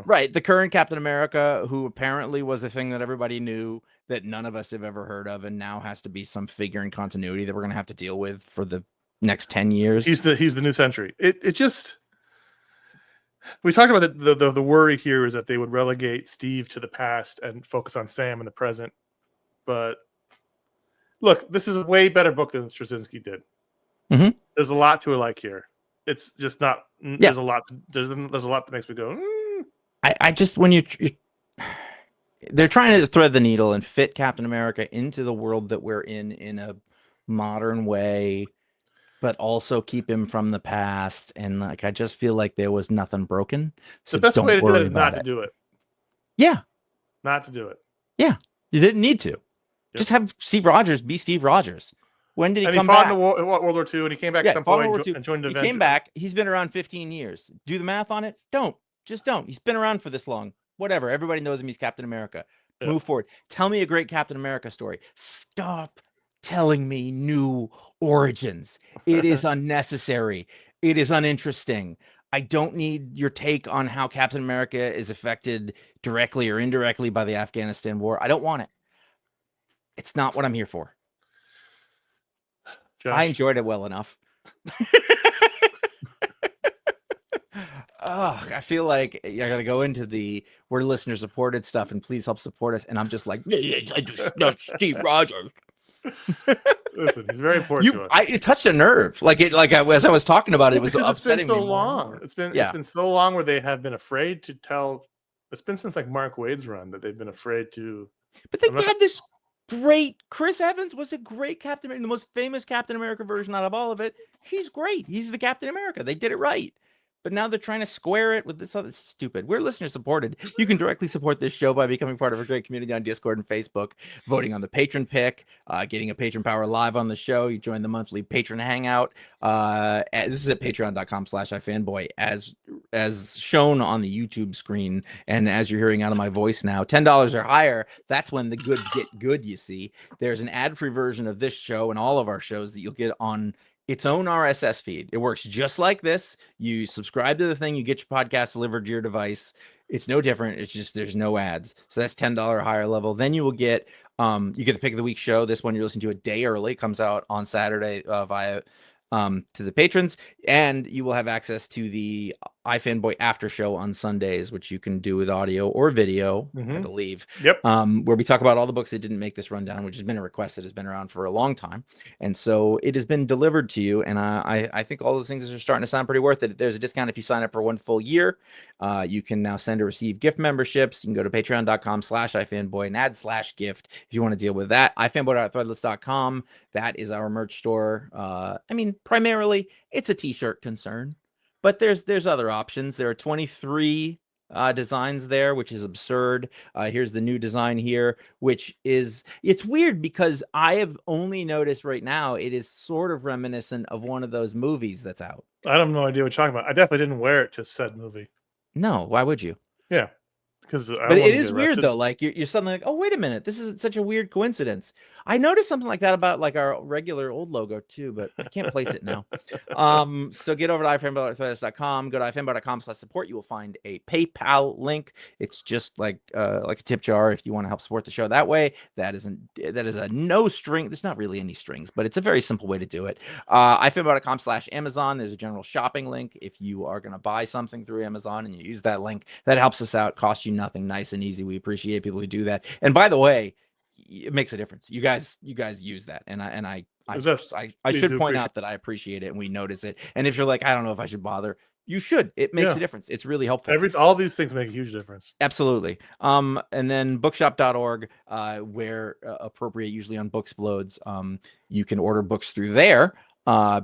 right. The current Captain America, who apparently was a thing that everybody knew that none of us have ever heard of, and now has to be some figure in continuity that we're going to have to deal with for the next 10 years. He's the new century. It just. We talked about the worry here is that they would relegate Steve to the past and focus on Sam in the present. But look, this is a way better book than Straczynski did. Mm-hmm. There's a lot to like here. It's just not. Yeah. There's a lot. There's a lot that makes me go. I just, when you they're trying to thread the needle and fit Captain America into the world that we're in a modern way, but also keep him from the past. And like, I just feel like there was nothing broken. So the best don't way to do worry it is about not to do it. Yeah. Not to do it. Yeah. You didn't need to. Yep. Just have Steve Rogers be Steve Rogers. When did he come back? He fought in World War II, and he came back at some point and joined the Avengers. He came back. He's been around 15 years. Do the math on it. Just don't. He's been around for this long. Whatever. Everybody knows him. He's Captain America. Yeah. Move forward. Tell me a great Captain America story. Stop telling me new origins. It is unnecessary. It is uninteresting. I don't need your take on how Captain America is affected directly or indirectly by the Afghanistan war. I don't want it. It's not what I'm here for. Josh. I enjoyed it well enough. I feel like I gotta go into we're listener supported stuff, and please help support us. And I'm just like, Steve Rogers. Listen, he's very important to us. It touched a nerve. As I was talking about it, it was upsetting. It's been so long. It's been so long where they have been afraid to tell. It's been since like Mark Waid's run that they've been afraid to. But they had this great. Chris Evans was a great Captain America, the most famous Captain America version out of all of it. He's great. He's the Captain America. They did it right. But now they're trying to square it with this other stupid. We're listener supported. You can directly support this show by becoming part of a great community on Discord and Facebook, voting on the Patron Pick, getting a Patron Power live on the show. You join the monthly Patron Hangout. This is at patreon.com/iFanboy, as shown on the YouTube screen. And as you're hearing out of my voice now, $10 or higher, that's when the goods get good, you see. There's an ad-free version of this show and all of our shows that you'll get on its own RSS feed. It works just like this. You subscribe to the thing, you get your podcast delivered to your device. It's no different. It's just there's no ads. So that's $10 higher level. Then you will get the Pick of the Week show. This one you're listening to a day early. It comes out on Saturday via to the patrons, and you will have access to the iFanboy after show on Sundays, which you can do with audio or video, I believe. Yep. Where we talk about all the books that didn't make this rundown, which has been a request that has been around for a long time, and so it has been delivered to you. And I think all those things are starting to sound pretty worth it. There's a discount if you sign up for 1 full year. You can now send or receive gift memberships. You can go to patreon.com/iFanboy and add /gift if you want to deal with that. iFanboy.threadless.com. That is our merch store. I mean, primarily it's a t-shirt concern, but there's other options. There are 23 designs there, which is absurd. Here's the new design here, which is, it's weird because I have only noticed right now it is sort of reminiscent of one of those movies that's out. I have no idea what you're talking about. I definitely didn't wear it to said movie. No, why would you? Yeah, because I But don't want it to get is weird arrested. though. Like you're suddenly like, oh wait a minute, this is such a weird coincidence. I noticed something like that about like our regular old logo too, but I can't place it now. So get over to ifanboy.threadless.com. Go to ifanboy.com/support. You will find a PayPal link. It's just like a tip jar if you want to help support the show that way. That is a no string. There's not really any strings, but it's a very simple way to do it. ifanboy.com/Amazon. There's a general shopping link. If you are going to buy something through Amazon and you use that link, that helps us out. Costs you nothing. Nice and easy. We appreciate people who do that. And by the way, it makes a difference. You guys use that, and I We should do point appreciate. out that I appreciate it and we notice it. And if you're like, I don't know if I should bother, you should. It makes a Yeah, difference. It's really helpful. all these things make a huge difference. Absolutely. And then bookshop.org, where appropriate, usually on Booksplodes, you can order books through there.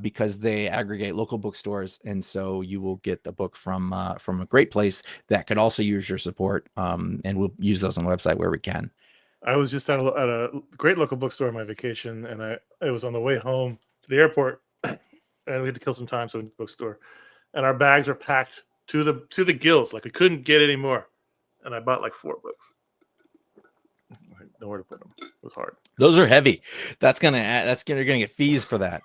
Because they aggregate local bookstores, and so you will get the book from a great place that could also use your support. And we'll use those on the website where we can. I was just at a great local bookstore on my vacation, and it was on the way home to the airport, and we had to kill some time, so we went to the bookstore, and our bags are packed to the gills, like we couldn't get any more, and I bought like 4 books. I didn't know where to put them. It was hard. Those are heavy. You're gonna get fees for that.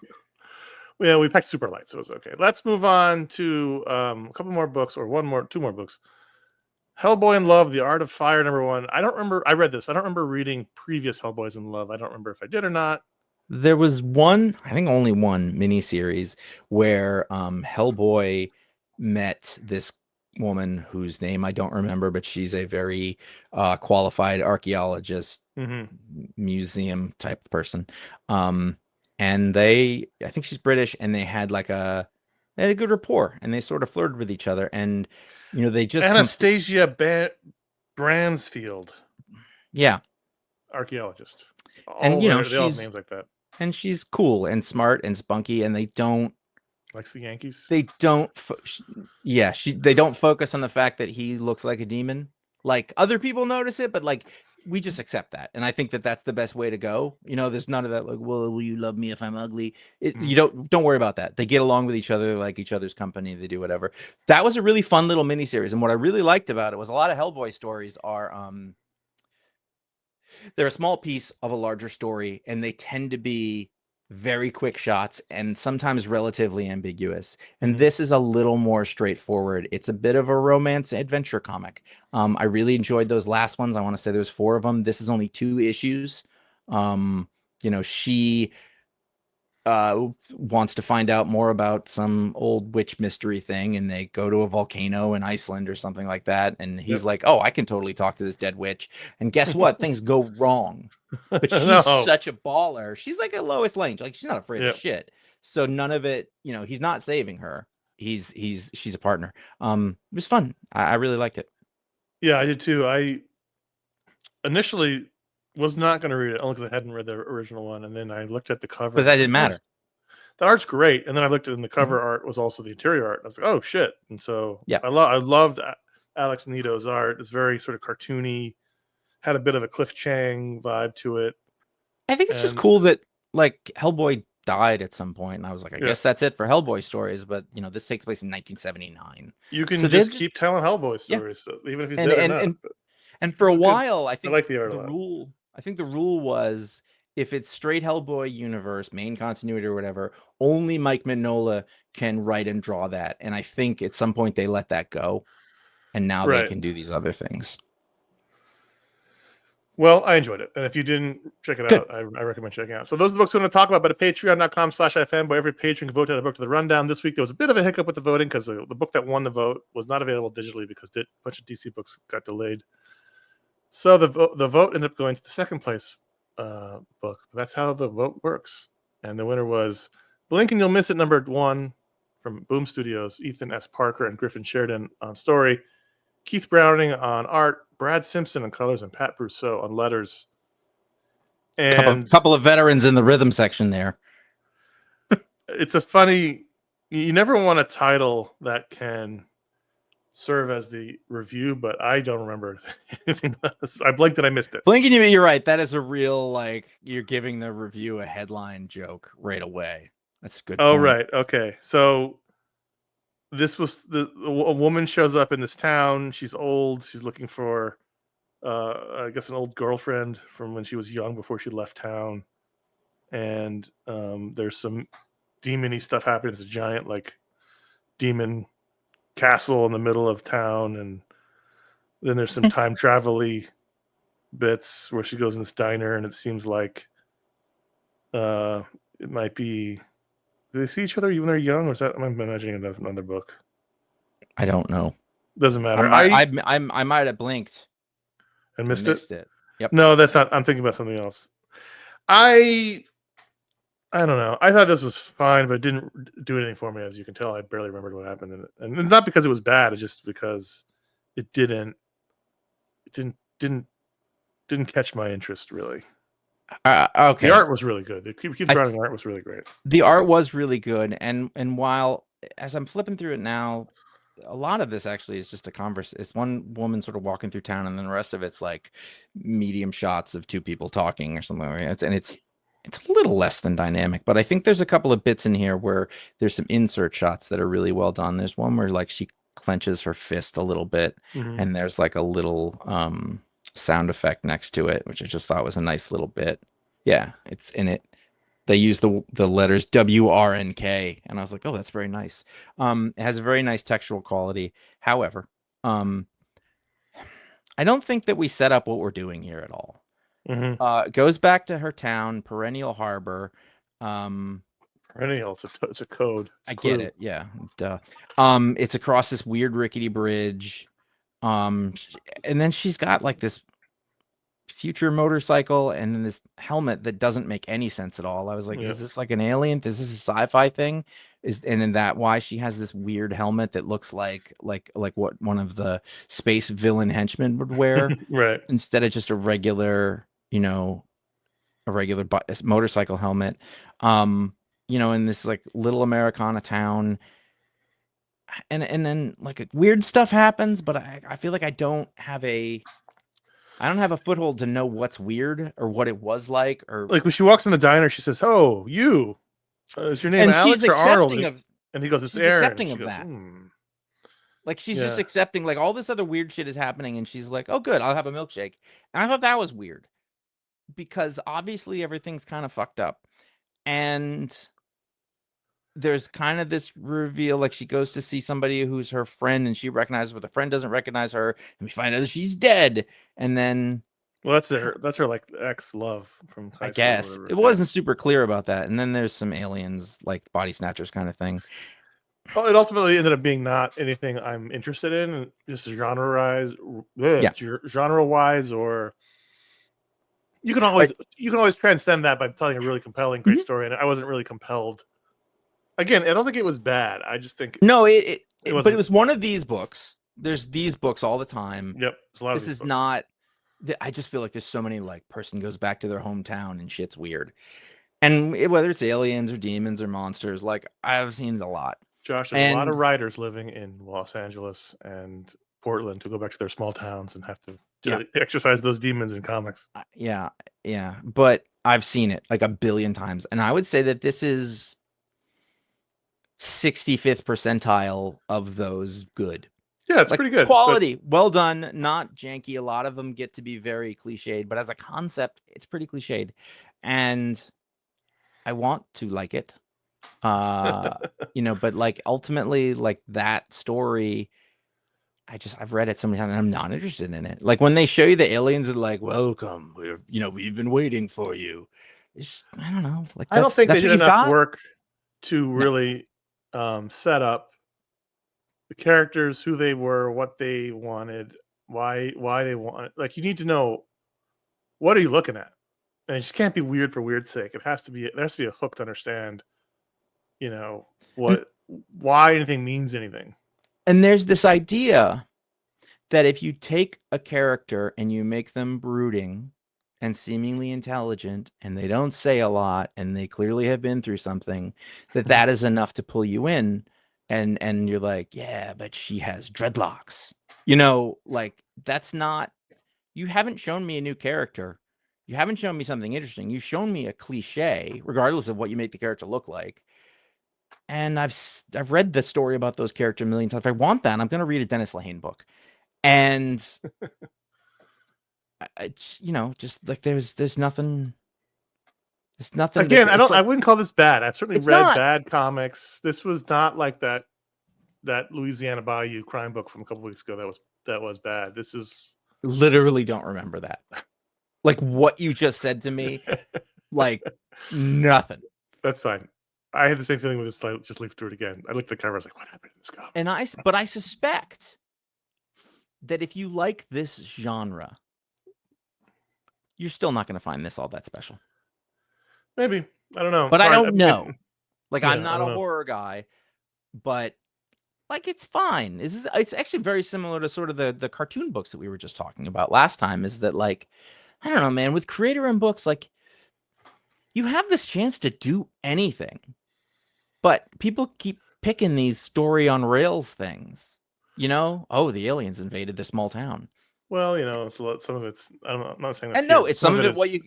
Yeah, we packed super light, so it was okay. Let's move on to a couple more books, or 2 more books. Hellboy in Love, The Art of Fire, #1. I don't remember. I read this. I don't remember reading previous Hellboys in Love. I don't remember if I did or not. There was one, I think only one miniseries where Hellboy met this woman whose name I don't remember, but she's a very qualified archaeologist, museum type person. And I think she's British, and they had a good rapport, and they sort of flirted with each other, and they just Anastasia Bransfield, archaeologist. And they all have names like that. And she's cool and smart and spunky, and they don't likes the Yankees. They don't. They don't focus on the fact that he looks like a demon. Like other people notice it, but like we just accept that, and I think that that's the best way to go. There's none of that. Like, well, will you love me if I'm ugly? You don't worry about that. They get along with each other, like each other's company. They do whatever. That was a really fun little miniseries, and what I really liked about it was a lot of Hellboy stories are they're a small piece of a larger story, and they tend to be very quick shots and sometimes relatively ambiguous. And this is a little more straightforward. It's a bit of a romance adventure comic. I really enjoyed those last ones. I want to say there's 4 of them. This is only 2 issues. She wants to find out more about some old witch mystery thing, and they go to a volcano in Iceland or something like that, and he's like, oh, I can totally talk to this dead witch, and guess what? Things go wrong, but she's such a baller. She's like a Lois Lane, like she's not afraid of shit, so none of it, he's not saving her. She's a partner. It was fun. I really liked it. Yeah, I did too. I initially was not going to read it only because I hadn't read the original one, and then I looked at the cover. But that didn't matter. The art's great, and then I looked at the cover art was also the interior art. I was like, oh shit! And so I loved Alex Nito's art. It's very sort of cartoony, had a bit of a Cliff Chang vibe to it. I think it's just cool that like Hellboy died at some point, and I was like, I guess that's it for Hellboy stories. But this takes place in 1979. You can just keep telling Hellboy stories, so even if he's dead or not. And for a while, I think I like the art the rule was if it's straight Hellboy universe, main continuity or whatever, only Mike Mignola can write and draw that. And I think at some point they let that go, and now they can do these other things. Well, I enjoyed it, and if you didn't check it out, I recommend checking it out. So those are the books we're going to talk about, but at patreon.com/ifanboy, every patron can vote to add a book to the rundown. This week there was a bit of a hiccup with the voting because the book that won the vote was not available digitally because a bunch of DC books got delayed. So the vote ended up going to the second place book. That's how the vote works. And the winner was Blink and You'll Miss It #1 from Boom Studios, Ethan S. Parker and Griffin Sheridan on story, Keith Browning on art, Brad Simpson on colors, and Pat Brousseau on letters. And couple of veterans in the rhythm section there. It's a funny, you never want a title that can serve as the review, but I don't remember anything else. I blinked and I missed it. Blinking, you're right. That is a real, like, you're giving the review a headline joke right away. That's a good point. Right. Okay. So this was a woman shows up in this town. She's old. She's looking for, I guess, an old girlfriend from when she was young before she left town. And there's some demon-y stuff happening. It's a giant like demon castle in the middle of town, and then there's some time travel-y bits where she goes in this diner, and it seems like it might be. Do they see each other even when they're young, or is that, am I imagining another book? I don't know. Doesn't I matter. might I might have blinked I and missed it. missed it. Yep. No, that's not. I'm thinking about something else. I I don't know. I thought this was fine, but it didn't do anything for me. As you can tell, I barely remembered what happened in it, and not because it was bad. It's just because it didn't it didn't didn't didn't catch my interest really. Okay. The art was really good. The Keep Drawing art was really great. The art was really good, and while as I'm flipping through it now, a lot of this actually is just a converse. It's one woman sort of walking through town, and then the rest of it's like medium shots of two people talking or something like that. And it's a little less than dynamic, but I think there's a couple of bits in here where there's some insert shots that are really well done. There's one where like she clenches her fist a little bit, and there's like a little sound effect next to it, which I just thought was a nice little bit. Yeah, it's in it. They use the letters W, R, and K, and I was like, oh, that's very nice. It has a very nice textual quality. However, I don't think that we set up what we're doing here at all. It goes back to her town, Perennial Harbor. Perennial, it's a code. It's I get it. Yeah, duh. It's across this weird rickety bridge. And then she's got like this future motorcycle and then this helmet that doesn't make any sense at all. I was like, is this like an alien? Is this a sci-fi thing? And in that why she has this weird helmet that looks like what one of the space villain henchmen would wear, right? Instead of just a regular, a regular motorcycle helmet. In this like little Americana town. And then like weird stuff happens, but I feel like I don't have a foothold to know what's weird or what it was like, or like when she walks in the diner, she says, "Oh, you, is your name and Alex she's or Arnold?" accepting of And he goes, "It's she's Aaron." accepting And she of goes, that. "Hmm." Like she's just accepting like all this other weird shit is happening, and she's like, "Oh, good, I'll have a milkshake." And I thought that was weird because obviously everything's kind of fucked up, and there's kind of this reveal, like she goes to see somebody who's her friend, and she recognizes, but the friend doesn't recognize her, and we find out that she's dead, and then. Well, that's her like ex love from I high school or guess whatever. it wasn't super clear about that, and then there's some aliens like body snatchers kind of thing. Well, it ultimately ended up being not anything I'm interested in, just genre-wise, genre-wise, or you can always transcend that by telling a really compelling, great story. And I wasn't really compelled. Again, I don't think it was bad. I just think No, wasn't. But it was one of these books. There's these books all the time. Yep, there's a lot of This these is books. not. I just feel like there's so many like person goes back to their hometown and shit's weird, and whether it's aliens or demons or monsters, like I've seen a lot. Josh, there's a lot of writers living in Los Angeles and Portland to go back to their small towns and have to exercise those demons in comics. Yeah, but I've seen it like a billion times, and I would say that this is 65th percentile of those good. Yeah, it's pretty good. Quality, well done, not janky. A lot of them get to be very cliched, but as a concept, it's pretty cliched. And I want to like it. But like ultimately, like that story, I've read it so many times and I'm not interested in it. Like when they show you the aliens and like, welcome, we've been waiting for you. It's just, I don't know. Like I don't think they did enough work to really set up the characters, who they were, what they wanted, why they want. Like you need to know, what are you looking at? And it just can't be weird for weird's sake. There has to be a hook to understand, why anything means anything. And there's this idea that if you take a character and you make them brooding and seemingly intelligent and they don't say a lot and they clearly have been through something, that is enough to pull you in, and you're like, yeah, but she has dreadlocks. Like that's not, you haven't shown me a new character. You haven't shown me something interesting. You've shown me a cliche, regardless of what you make the character look like. and I've read the story about those characters a million times. If I want that, I'm going to read a Dennis Lehane book, and just like there's nothing. There's nothing to. Again, It's I like wouldn't call this bad. I've certainly it's read not. bad comics. This was not like that Louisiana Bayou crime book from a couple weeks ago that was bad. This is Literally don't remember that. Like what you just said to me, like nothing. That's fine. I had the same feeling with this. Just leave through it again. I looked at the cover. I was like, "What happened in this comic?" But I suspect that if you like this genre, you're still not going to find this all that special. Maybe, I don't know. But Sorry, I don't know. Like I'm yeah, I not don't a know. horror guy, but like it's fine. It's actually very similar to sort of the cartoon books that we were just talking about last time. Is that like I don't know, man. With creator and books, like you have this chance to do anything, but people keep picking these story on rails things. Oh, the aliens invaded this small town. Well, it's a lot. Some of it's. I'm not saying that's And here, no, but it's some some of of it it what is. you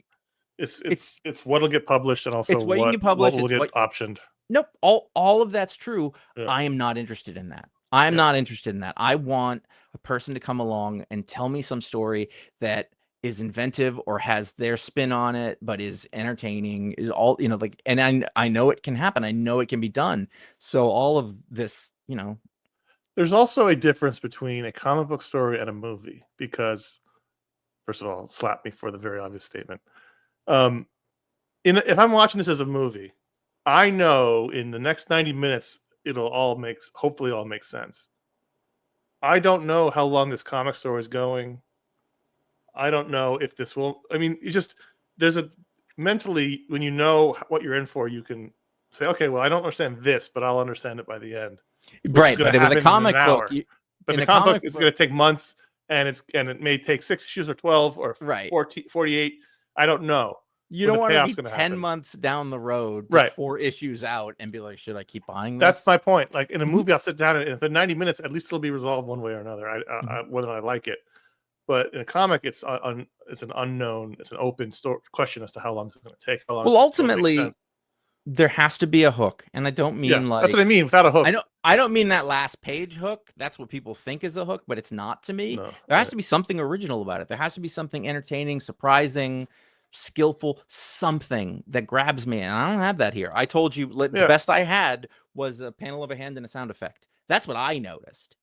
It's it's what'll get published and also it's what you can what publish, will it's get what optioned. nope, all of that's true. Yeah, I am not interested in that. I'm yeah. not interested in that. I want a person to come along and tell me some story that is inventive or has their spin on it, but is entertaining, is all, like, and I know it can happen. I know it can be done. So all of this, There's also a difference between a comic book story and a movie because, first of all, slap me for the very obvious statement. Um, if I'm watching this as a movie, I know in the next 90 minutes hopefully all make sense. I don't know how long this comic story is going. I don't know if this will. I mean, there's a mentally when you know what you're in for, you can say, okay, well, I don't understand this, but I'll understand it by the end, which is right. going But to with a happen in an comic book, hour. But in the a comic book comic is book, going to take months, and it may take 6 issues or 12 or right. 48. I don't know You when don't the want to payoff's be going to 10 happen. months down the road to Right. 4 issues out and be like, should I keep buying That's this? my point. Like in a Mhm, movie, I'll sit down and in the 90 minutes, at least it'll be resolved one way or another. mhm. Whether I like it. But in a comic, it's an unknown, it's an open question as to how long it's going to take, how long Well, it's going to make ultimately, sense. there has to be a hook, and I don't Yeah, mean that's what I like mean. Without a hook, I don't mean that last page hook. That's what people think is a hook, but it's not to me. no, There has right? to be something original about it. There has to be something entertaining, surprising, skillful, something that grabs me, and I don't have that here. I told you the Yeah, best I had was a panel of a hand and a sound effect. That's what I noticed,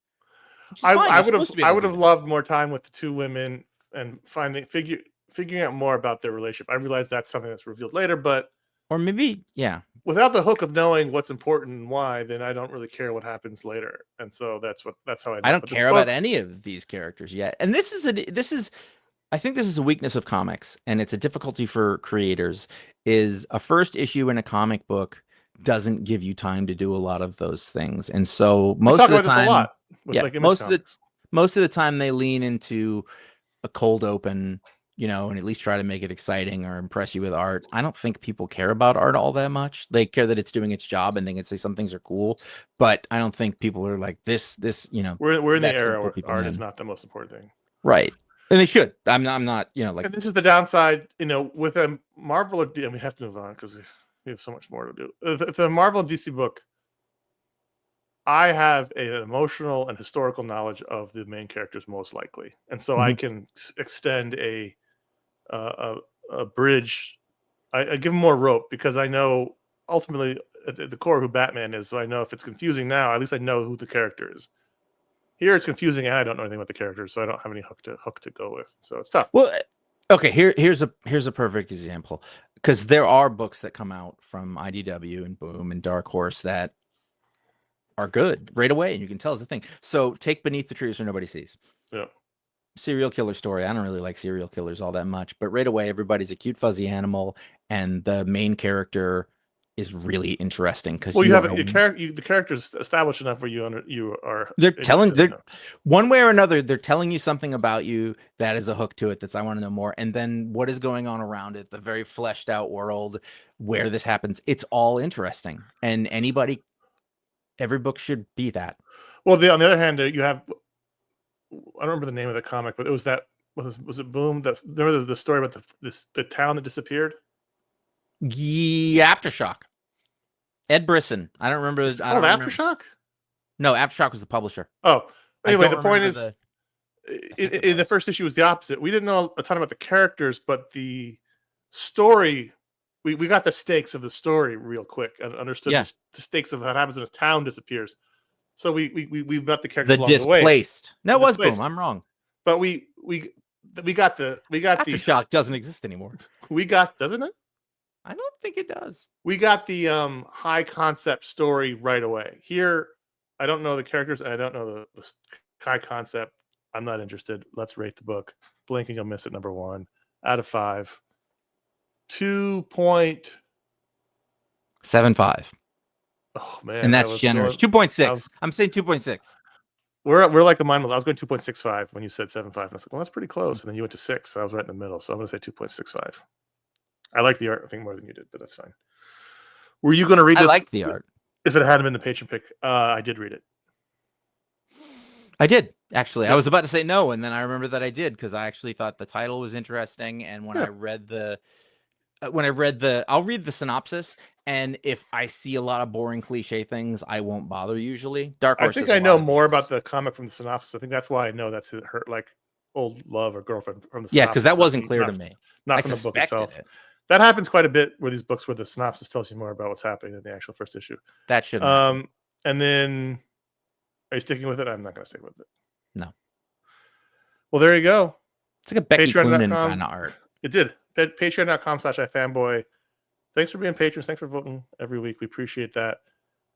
which is fine. You're supposed to be I able would to do have that. loved more time with the two women and figuring out more about their relationship. I realize that's something that's revealed later, but Or maybe, yeah. without the hook of knowing what's important and why, then I don't really care what happens later. And so that's how I I ended up don't with this care about book. any of these characters yet. And this is I think this is a weakness of comics, and it's a difficulty for creators, is a first issue in a comic book doesn't give you time to do a lot of those things. And so We most talk of the about this a time, lot with yeah, like Image Comics. most of the time they lean into a cold open, and at least try to make it exciting or impress you with art. I don't think people care about art all that much. They care that it's doing its job and they can say some things are cool, but I don't think people are like this, We're in the that's going to era pull where people art is in. not the most important thing. Right. And they should. I'm not, like And this is the downside, with a Marvel and we have to move on because we have so much more to do. If a Marvel and DC book, I have an emotional and historical knowledge of the main characters most likely, and so I Mhm. can extend a, a bridge. I give them more rope because I know ultimately at the core who Batman is. So I know if it's confusing now, at least I know who the character is. Here it's confusing and I don't know anything about the characters, so I don't have any hook to go with. So it's tough. Well, okay, here's a perfect example, because there are books that come out from IDW and Boom and Dark Horse that are good right away, and you can tell it's a thing. So take Beneath the Trees Where Nobody Sees. Yeah. Serial killer story. I don't really like serial killers all that much, but right away everybody's a cute fuzzy animal, and the main character is really interesting because Well, you you have are the characters established enough where you are they're telling interested in they're them. one way or another, they're telling you something about you that is a hook to it, that's I want to know more. And then what is going on around it, the very fleshed out world where this happens, it's all interesting. And every book should be that. Well, on the other hand, you have I don't remember the name of the comic, but it was that was it Boom? Remember the story about the town that disappeared? Yeah, Aftershock. Ed Brisson. I don't remember. It's I called don't remember. Aftershock. No, Aftershock was the publisher. Oh, I anyway, don't the point remember is, I think it in the was. first issue was the opposite. We didn't know a ton about the characters, but the story, we got the stakes of the story real quick and understood Yeah. the stakes of what happens when a town disappears. So we've met the characters The along the way. Displaced. No, it was Boom. I'm wrong. But we got the Aftershock doesn't exist anymore. Doesn't it? I don't think it does. We got the high concept story right away. Here, I don't know the characters and I don't know the high concept. I'm not interested. Let's rate the book. Blinking, you'll miss it. Number 1 out of 5. 2.75. Oh man, and that's generous. 2.6. I'm saying 2.6. We're like a mind. I was going 2.65 when you said 7.5. And I was like, well, that's pretty close. And then you went to 6. So I was right in the middle. So I'm going to say 2.65. I like the art, I think, more than you did, but that's fine. Were you going to read this? I like the art. If it hadn't been the Patron Pick, I did read it. I did, actually. Yep. I was about to say no, and then I remember that I did because I actually thought the title was interesting. And when I read I'll read the synopsis, and if I see a lot of boring cliche things, I won't bother usually. Dark Horse. I think I know more about the comic from the synopsis. I think that's why I know that's her like old love or girlfriend from the synopsis. Yeah, because that wasn't clear to me. Not from the book itself. That happens quite a bit where these books where the synopsis tells you more about what's happening in the actual first issue. That should. And then, are you sticking with it? I'm not going to stick with it. No. Well, there you go. It's like a Becky Cloonan kind of art. It did. Patreon.com/iFanboy. Thanks for being patrons. Thanks for voting every week. We appreciate that.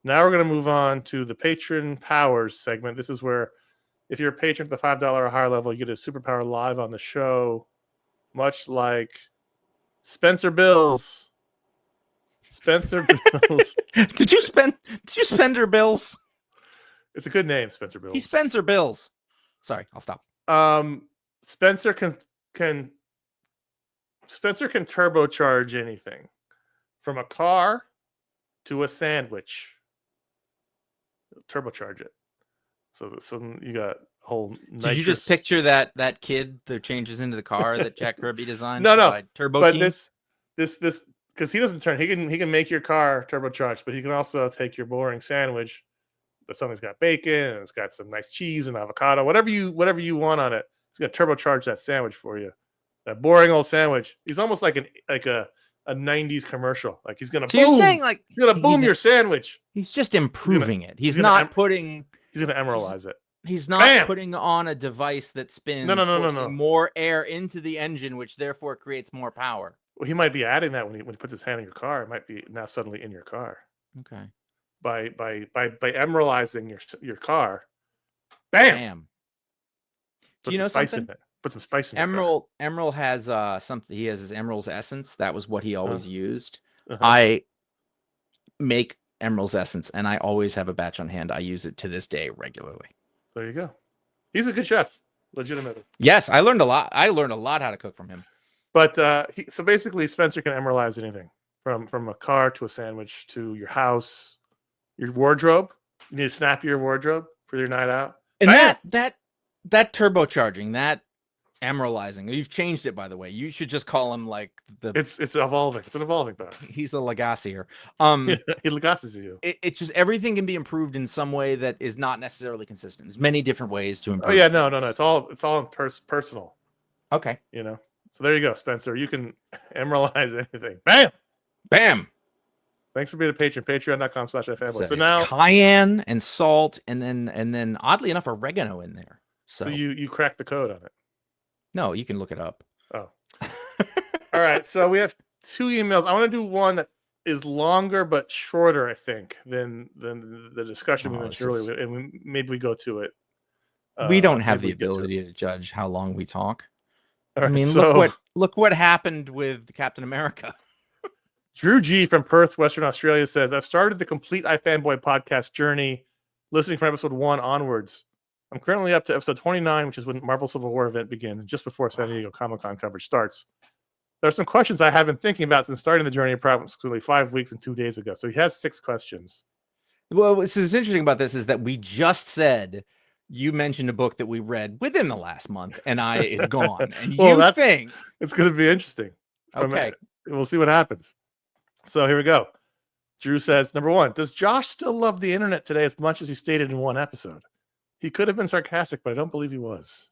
Now we're going to move on to the Patron Powers segment. This is where if you're a patron at the $5 or higher level, you get a superpower live on the show, much like Spencer Bills. Spencer Bills. Did you spend her bills? It's a good name, Spencer Bills. He's Spencer Bills. Sorry, I'll stop. Spencer can turbocharge anything, from a car to a sandwich. Turbocharge it. So you got whole. Nitrous... Did you just picture that kid that changes into the car that Jack Kirby designed? No. Turbo but King? this because he doesn't turn. He can make your car turbocharged, but he can also take your boring sandwich. But something's got bacon and it's got some nice cheese and avocado, whatever you want on it. He's gonna turbocharge that sandwich for you. That boring old sandwich. He's almost like a 90s commercial. Like he's gonna You're saying like he's gonna boom your sandwich. He's just improving it. He's not putting. He's gonna emeralize it. He's not putting on a device that spins. No. More air into the engine, which therefore creates more power. Well, he might be adding that when he puts his hand in your car. It might be now suddenly in your car. Okay. By emeralizing your car. Bam. Do you know something? Put some spice in Emerald has something. He has his Emerald's essence. That was what he always used. Uh-huh. I make Emerald's essence, and I always have a batch on hand. I use it to this day regularly. There you go. He's a good chef, legitimately. Yes, I learned a lot. I learned a lot how to cook from him. But so basically, Spencer can emeralize anything from a car to a sandwich to your house, your wardrobe. You need to snap your wardrobe for your night out. And that turbocharging, that emeralizing. You've changed it, by the way. You should just call him like the. It's evolving. It's an evolving bug. He's a Legassier. He legasses you. It's just everything can be improved in some way that is not necessarily consistent. There's many different ways to improve. Oh yeah, no. It's all personal. Okay. So there you go, Spencer. You can emeralize anything. Bam. Thanks for being a patron. Patreon.com/iFanboy. So now cayenne and salt, and then oddly enough, oregano in there. So you cracked the code on it. No, you can look it up. Oh. All right. So we have 2 emails. I want to do one that is longer but shorter, I think, than the discussion we mentioned earlier. And maybe we go to it. We don't have the ability to judge how long we talk. Right, I mean, look what happened with Captain America. Drew G from Perth, Western Australia says, I've started the complete iFanboy podcast journey, listening from episode 1 onwards. I'm currently up to episode 29, which is when Marvel Civil War event begins, just before San Diego Comic-Con coverage starts. There are some questions I have been thinking about since starting the journey approximately 5 weeks and 2 days ago. So he has 6 questions. Well, what's interesting about this is that we just said you mentioned a book that we read within the last month, and is gone. And you think it's going to be interesting. Okay, we'll see what happens. So here we go. Drew says, number one, does Josh still love the internet today as much as he stated in one episode? He could have been sarcastic, but I don't believe he was.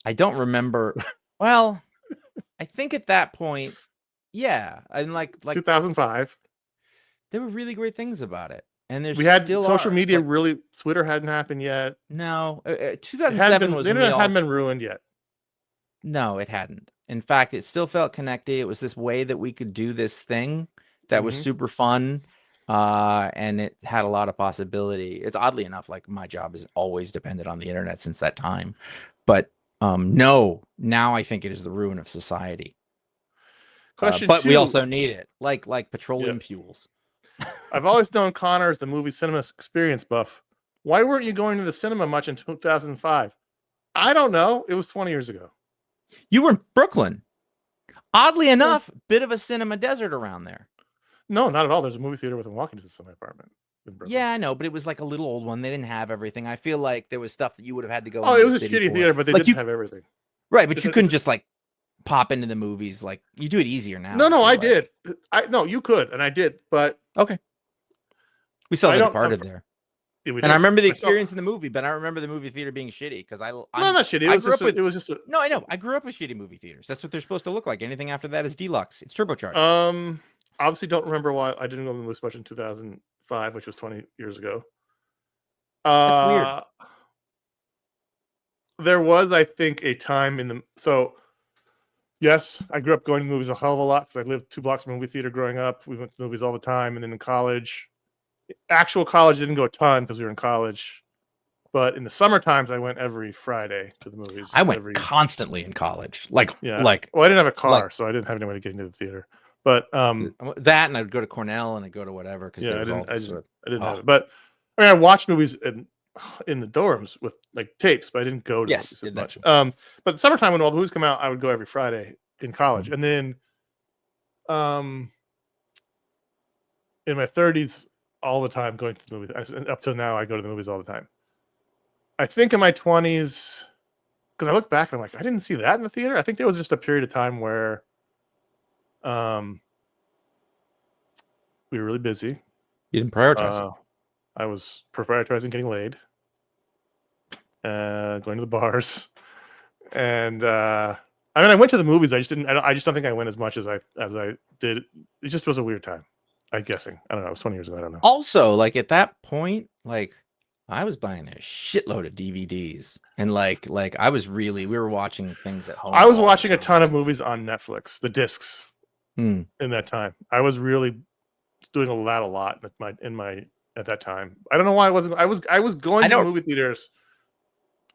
I don't remember. Well, I think at that point, yeah, and like 2005. there were really great things about it, and there We had still social are. media. Like, Really, Twitter hadn't happened yet. no, The 2007 was when we internet all. hadn't been ruined yet. No, it hadn't. In fact, it still felt connected. It was this way that we could do this thing that was super fun, and it had a lot of possibility. It's oddly enough, like my job has always depended on the internet since that time, but no, now I think it is the ruin of society. Question but two. we also need it, like petroleum fuels. I've always known Conor as the movie cinema experience buff. Why weren't you going to the cinema much in 2005? I don't know. It was 20 years ago. You were in Brooklyn. Oddly enough, bit of a cinema desert around there. No, not at all. There's a movie theater within walking distance of my apartment. Yeah, I know, but it was like a little old one. They didn't have everything. I feel like there was stuff that you would have had to go. Oh, into it the was a city shitty for. theater, but they like didn't have everything. Right, but you couldn't just like pop into the movies. Like you do it easier now. No, I did. No, you could, and I did, but okay. We still departed there. Yeah, and I remember the experience in the movie, but I remember the movie theater being shitty because I'm not shitty. It was just. No, I know. I grew up with shitty movie theaters. That's what they're supposed to look like. Anything after that is deluxe. It's turbocharged. Obviously, don't remember why I didn't go to the movies much in 2005, which was 20 years ago. That's weird. There was, I think, a time in the yes, I grew up going to movies a hell of a lot because I lived 2 blocks from a movie theater growing up. We went to movies all the time, and then in college, actual college didn't go a ton because we were in college. But in the summer times, I went every Friday to the movies. I went constantly in college. Well, I didn't have a car, so I didn't have any way to get into the theater. But that, and I'd go to Cornell and I'd go to whatever because I didn't have it. But I mean, I watched movies in the dorms with like tapes, but I didn't go to movies as much. But the summertime when all the movies come out, I would go every Friday in college, and then in my 30s, all the time going to the movies. Up till now, I go to the movies all the time. I think in my 20s, because I look back and I'm like, I didn't see that in the theater. I think there was just a period of time where we were really busy. You didn't prioritize. I was prioritizing getting laid, going to the bars, and I mean, I went to the movies. I just don't think I went as much as I did. It just was a weird time. I'm guessing. I don't know. It was 20 years ago. I don't know. Also, like at that point, like I was buying a shitload of DVDs, and like we were watching things at home. I was watching a ton of movies on Netflix, the discs. In that time, I was really doing a lot at that time. I don't know why I wasn't. I was going to movie theaters.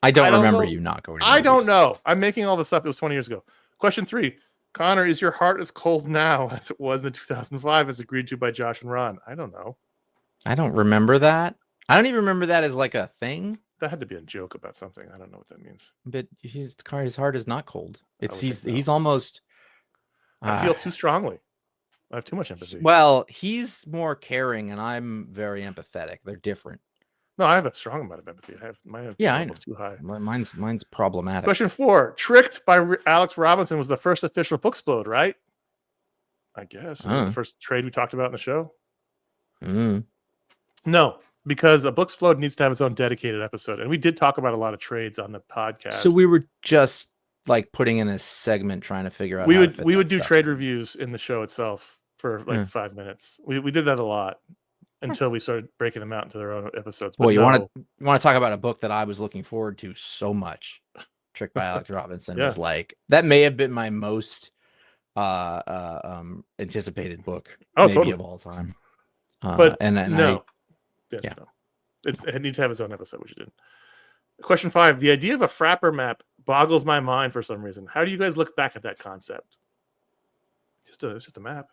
I don't remember you not going to movies. I don't know. I'm making all this up. It was 20 years ago. Question 3. Conor, is your heart as cold now as it was in the 2005 as agreed to by Josh and Ron? I don't know. I don't remember that. I don't even remember that as like a thing. That had to be a joke about something. I don't know what that means. But his heart is not cold. He's almost. I feel too strongly. I have too much empathy. Well, he's more caring, and I'm very empathetic. They're different. No, I have a strong amount of empathy. I know. Too high. Mine's problematic. Question 4. Tricked by Alex Robinson was the first official Booksplode, right? I guess. The first trade we talked about in the show. No, because a Booksplode needs to have its own dedicated episode. And we did talk about a lot of trades on the podcast. So we were just like putting in a segment trying to figure out we would do trade reviews in the show itself for like 5 minutes. We did that a lot until we started breaking them out into their own episodes. Well, you want to talk about a book that I was looking forward to so much. Tricked by Alex Robinson was like, that may have been my most anticipated book of all time. But no. It needs to have its own episode, which it didn't. Question 5. The idea of a frapper map boggles my mind for some reason. How do you guys look back at that concept? It's just a map.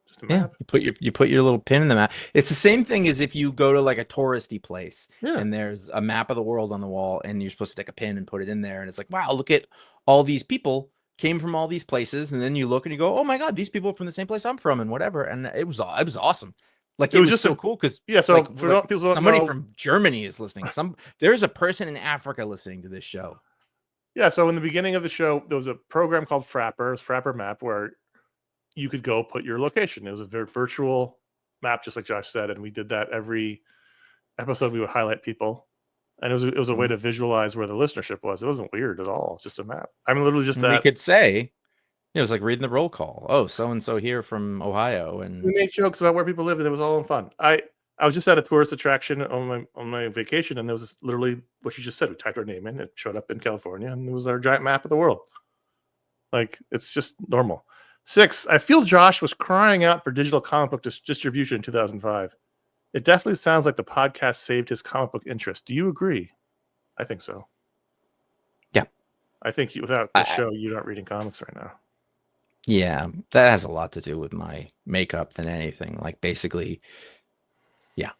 Just a map. You put your little pin in the map. It's the same thing as if you go to like a touristy place and there's a map of the world on the wall and you're supposed to stick a pin and put it in there, and it's like, wow, look at all these people came from all these places, and then you look and you go, oh my god, these people are from the same place I'm from and whatever, and it was awesome. Like it was just so cool because so like, for people who somebody from Germany is listening. There's a person in Africa listening to this show. Yeah, so in the beginning of the show, there was a program called Frapper Map, where you could go put your location. It was a very virtual map, just like Josh said, and we did that every episode. We would highlight people, and it was a way to visualize where the listenership was. It wasn't weird at all. Just a map. I mean, literally just We that. could say it was like reading the roll call. Oh, so and so here from Ohio, We and made jokes about where people lived, and it was all in fun. I was just at a tourist attraction on my vacation, and there was literally what you just said. We typed our name in, it showed up in California, and it was our giant map of the world. Like, it's just normal. 6, I feel Josh was crying out for digital comic book distribution in 2005. It definitely sounds like the podcast saved his comic book interest. Do you agree? I think so. yeah, I think without the show, you're not reading comics right now. yeah, that has a lot to do with my makeup than anything. Like basically, yeah.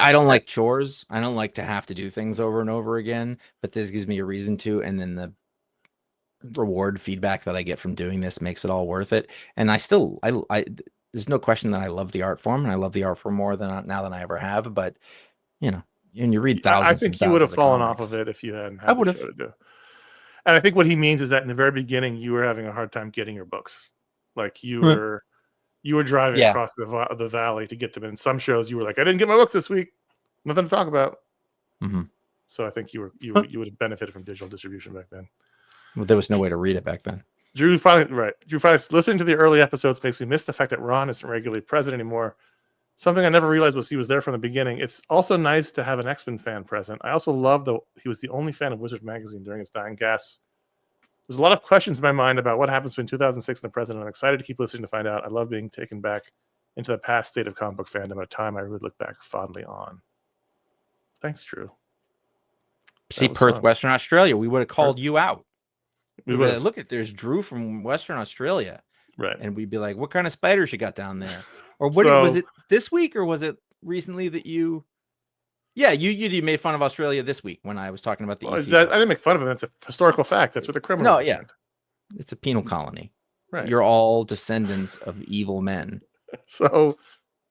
I don't like chores. I don't like to have to do things over and over again, but this gives me a reason to, and then the reward feedback that I get from doing this makes it all worth it. And there's no question that I love the art form, and I love the art form more now than I ever have. But you know, when you read I thousands and think you would have thousands of fallen off of comics, it if you hadn't I had the would show have. to do. And I think what he means is that in the very beginning, you were having a hard time getting your books. Like you were driving Yeah. across the valley to get them. In some shows, you were like, I didn't get my books this week. Nothing to talk about. Mm-hmm. So I think you would have benefited from digital distribution back then. Well, there was no way to read it back then. Drew finally listening to the early episodes makes me miss the fact that Ron isn't regularly present anymore. Something I never realized was he was there from the beginning. It's also nice to have an X-Men fan present. I also love he was the only fan of Wizard magazine during its dying gasps. There's a lot of questions in my mind about what happens between 2006 and the present. I'm excited to keep listening to find out. I love being taken back into the past state of comic book fandom, a time I would look back fondly on. Thanks, Drew. See, Perth, fun. Western Australia. We would have called you out. We would would have. Look, there's Drew from Western Australia. Right. And we'd be like, what kind of spiders you got down there? Or was it this week, or was it recently that you... Yeah, you made fun of Australia this week when I was talking about the EC. I didn't make fun of it. That's a historical fact. That's what the criminals No, yeah. It's a penal colony. Right. You're all descendants of evil men. So...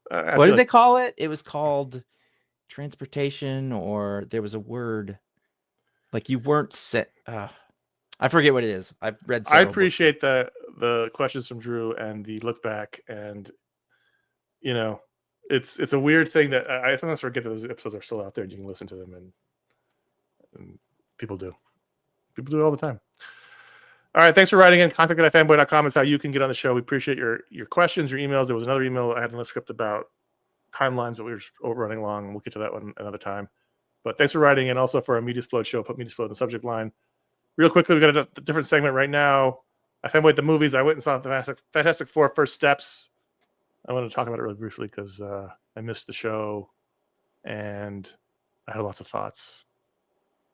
what did they call it? It was called transportation, or there was a word... Like you weren't set... I forget what it is. I've read several I appreciate the questions from Drew and the look back, and you know, it's a weird thing that I sometimes forget that those episodes are still out there and you can listen to them, and people do it all the time. All right, thanks for writing in. Contact at iFanboy.com is how you can get on the show. We appreciate your questions, your emails. There was another email I had in the script about timelines, but we were running long, and we'll get to that one another time. But thanks for writing in. Also for our Media Explode show, put Media Explode in the subject line. Real quickly, we got a different segment right now. I fanboy at the movies. I went and saw the Fantastic Four First Steps. I want to talk about it really briefly because I missed the show, and I had lots of thoughts.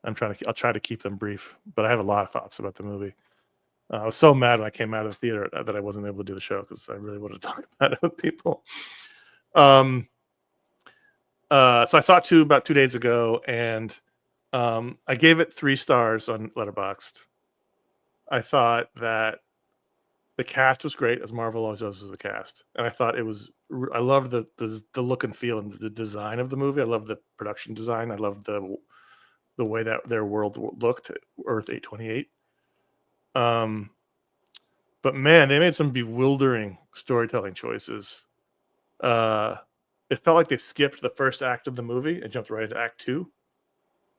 I'll try to keep them brief, but I have a lot of thoughts about the movie. I was so mad when I came out of the theater that I wasn't able to do the show because I really wanted to talk about it with people. So I saw it about 2 days ago, and I gave it 3 stars on Letterboxd. I thought that the cast was great, as Marvel always does with the cast, and I thought it was. I loved the look and feel and the design of the movie. I loved the production design. I loved the way that their world looked, Earth 828. But man, they made some bewildering storytelling choices. It felt like they skipped the first act of the movie and jumped right into Act 2.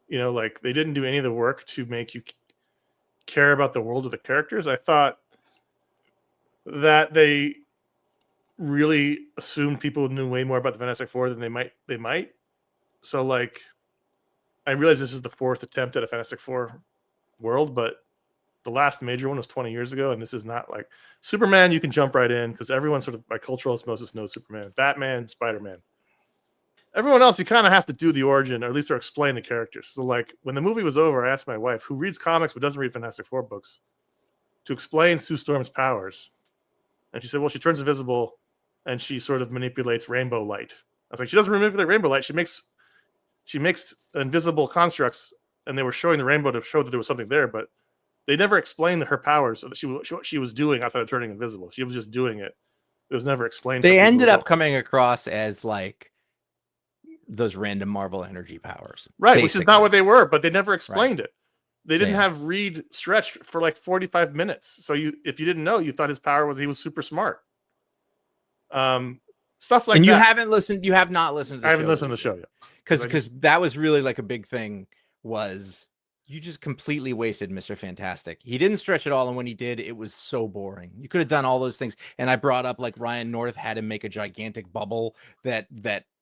You know, like they didn't do any of the work to make you care about the world of the characters. I thought that they really assumed people knew way more about the Fantastic Four than they might. So, like, I realize this is the 4th attempt at a Fantastic Four world, but the last major one was 20 years ago, and this is not like Superman. You can jump right in because everyone sort of by cultural osmosis knows Superman, Batman, Spider-Man. Everyone else, you kind of have to do the origin, or at least or explain the characters. So, like, when the movie was over, I asked my wife, who reads comics but doesn't read Fantastic Four books, to explain Sue Storm's powers. And she said, well, she turns invisible, and she sort of manipulates rainbow light. I was like, she doesn't manipulate rainbow light. She makes invisible constructs, and they were showing the rainbow to show that there was something there, but they never explained her powers, what she was doing outside of turning invisible. She was just doing it. It was never explained. They ended up coming across as like those random Marvel energy powers. Right, basically. Which is not what they were, but they never explained it. They didn't have Reed stretch for like 45 minutes. So if you didn't know, you thought his power was he was super smart. So Stuff like And you that. haven't listened. You have not listened to the I haven't show listened to yet, the show yet. because that was really like a big thing. Was you just completely wasted Mr. Fantastic? He didn't stretch at all, and when he did, it was so boring. You could have done all those things. And I brought up like Ryan North had him make a gigantic bubble that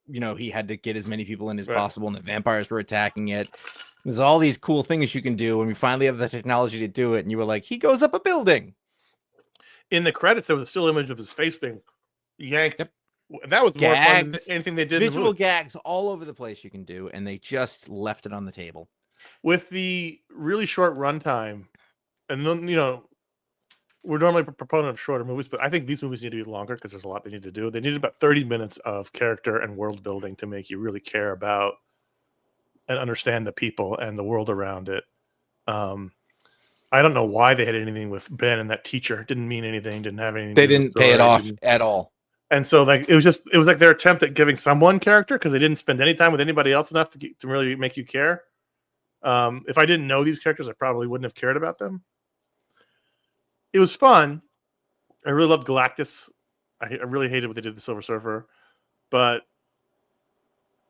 he had to get as many people in as possible, and the vampires were attacking it. There's all these cool things you can do, and we finally have the technology to do it. And you were like, he goes up a building. In the credits, there was a still image of his face being yanked. Yep. That was more fun than Gags, anything they did. visual in the movie. gags all over the place you can do, and they just left it on the table. With the really short runtime, and then we're normally a proponent of shorter movies, but I think these movies need to be longer because there's a lot they need to do. They need about 30 minutes of character and world building to make you really care about and understand the people and the world around it. I don't know why they had anything with Ben and that teacher. It didn't mean anything. Didn't have anything. They didn't pay it off at all. And so, like, it was like their attempt at giving someone character because they didn't spend any time with anybody else enough to really make you care. If I didn't know these characters, I probably wouldn't have cared about them. It was fun. I really loved Galactus. I really hated what they did to the Silver Surfer, but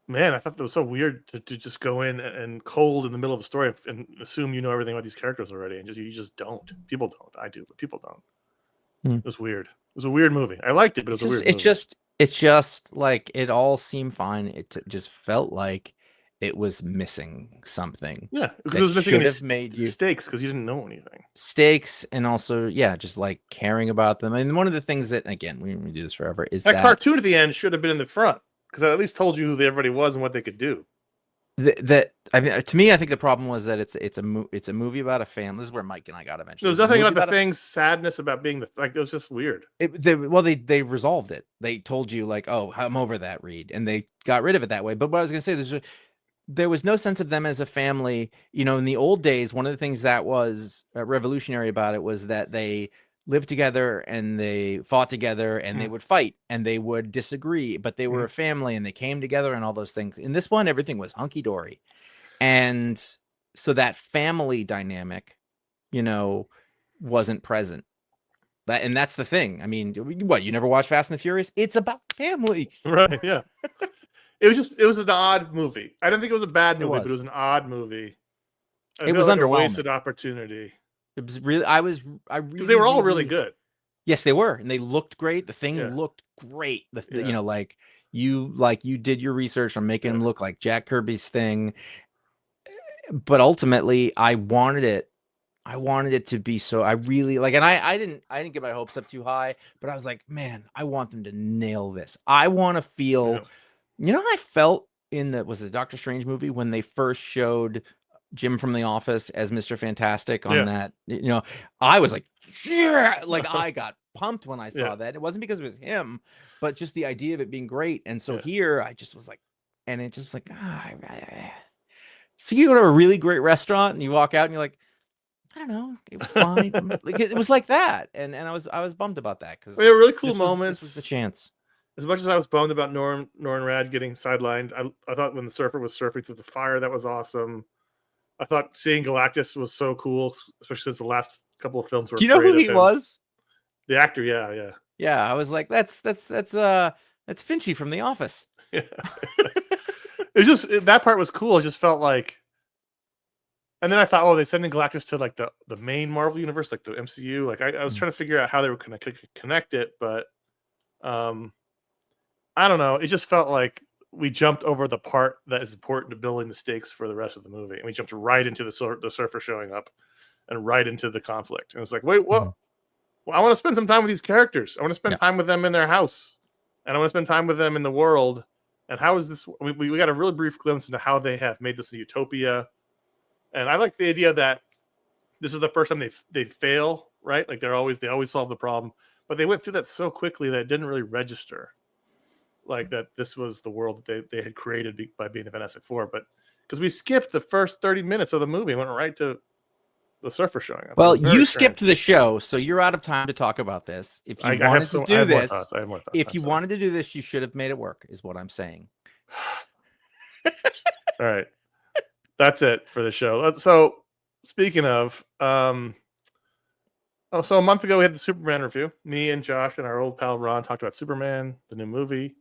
man, I thought it was so weird to just go in and cold in the middle of a story and assume you know everything about these characters already, and you just don't. People don't. I do, but people don't. It was weird. It was a weird movie. I liked it, but it was a weird movie. It's just like it all seemed fine. It just felt like it was missing something. Yeah, because it was missing made you stakes because you didn't know anything. Stakes, and also, just like caring about them. And one of the things that, again, we do this forever, is that cartoon at the end should have been in the front because I at least told you who everybody was and what they could do. I mean, to me, I think the problem was that it's a movie about a family. This is where Mike and I got to mention. There's nothing about the thing's sadness about being it was just weird. They resolved it. They told you like, oh, I'm over that, Reed, and they got rid of it that way. But what I was going to say, there was no sense of them as a family. In the old days, one of the things that was revolutionary about it was that they lived together and they fought together and they would fight and they would disagree, but they were a family and they came together and all those things. In this one, everything was hunky-dory. And so that family dynamic, wasn't present. And that's the thing. I mean, what, you never watched Fast and the Furious? It's about family. Right, yeah. It was an odd movie. I don't think it was a bad movie, but it was an odd movie. It was underwhelming. A wasted opportunity. It was really, because they were all really good. Yes, they were, and they looked great. The thing looked great. You did your research on making him look like Jack Kirby's thing. But ultimately, I wanted it to be so. I really like, and I didn't get my hopes up too high, but I was like, man, I want them to nail this. I want to feel, I felt in the Doctor Strange movie when they first showed Jim from The Office as Mr. Fantastic on that, I was like, I got pumped when I saw that. It wasn't because it was him, but just the idea of it being great. And so here I just was like, and it just like, so you go to a really great restaurant and you walk out and you're like, I don't know, it was fine. Like it was like that. And I was bummed about that because there were really cool moments. This was the chance. As much as I was bummed about Norrin Rad getting sidelined, I thought when the surfer was surfing through the fire, that was awesome. I thought seeing Galactus was so cool, especially since the last couple of films were. Do you know who he was? The actor, yeah. Yeah, I was like, that's Finchy from The Office. Yeah. That part was cool. It just felt like, and then I thought, they sending Galactus to like the main Marvel universe, like the MCU. Like I was trying to figure out how they were going to connect it, but I don't know. It just felt like we jumped over the part that is important to building the stakes for the rest of the movie, and we jumped right into the surfer showing up, and right into the conflict. And it's like, wait, what? Well, I want to spend some time with these characters. I want to spend time with them in their house, and I want to spend time with them in the world. And how is this? We got a really brief glimpse into how they have made this a utopia, and I like the idea that this is the first time they fail, right? Like they always solve the problem, but they went through that so quickly that it didn't really register, like that this was the world that they had created by being the Fantastic Four. But because we skipped the first 30 minutes of the movie, went right to the surfer showing up. Well, you skipped the show, so you're out of time to talk about this. If you wanted to do this, if you wanted to do this, you should have made it work, is what I'm saying. All right. That's it for the show. So speaking of, so a month ago we had the Superman review. Me and Josh and our old pal Ron talked about Superman, the new movie.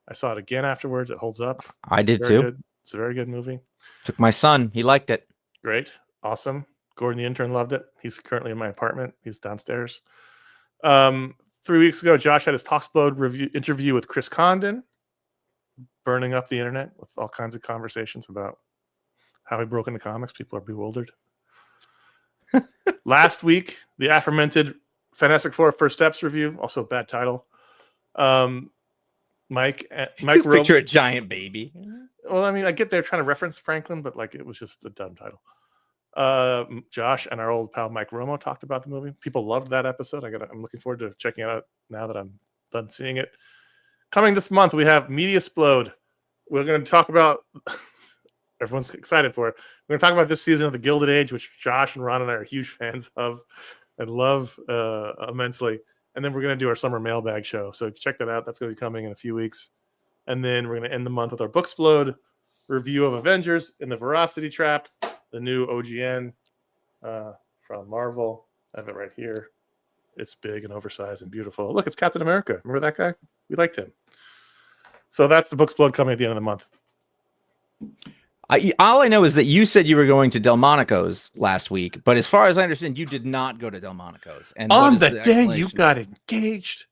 I saw it again afterwards. It holds up. I did Very too. good. It's a very good movie. Took my son. He liked it. Great. Awesome. Gordon the intern loved it. He's currently in my apartment. He's downstairs. 3 weeks ago, Josh had his Talksplode interview with Chris Condon, burning up the internet with all kinds of conversations about how he broke into comics. People are bewildered. Last week, the aforementioned Fantastic Four First Steps review, also a bad title. Mike Just picture a giant baby. Well, I mean, I get they're trying to reference Franklin, but like it was just a dumb title. Josh and our old pal Mike Romo talked about the movie. People loved that episode. I'm looking forward to checking it out now that I'm done seeing it. Coming this month, we have Media Splode. We're going to talk about. Everyone's excited for it. We're going to talk about this season of The Gilded Age, which Josh and Ron and I are huge fans of and love immensely. And then we're going to do our summer mailbag show. So check that out. That's going to be coming in a few weeks. And then we're going to end the month with our Booksplode review of Avengers in the Veracity Trap, the new OGN from Marvel. I have it right here. It's big and oversized and beautiful. Look, it's Captain America. Remember that guy? We liked him. So that's the Booksplode coming at the end of the month. All I know is that you said you were going to Delmonico's last week, but as far as I understand, you did not go to Delmonico's. And on the day you got engaged,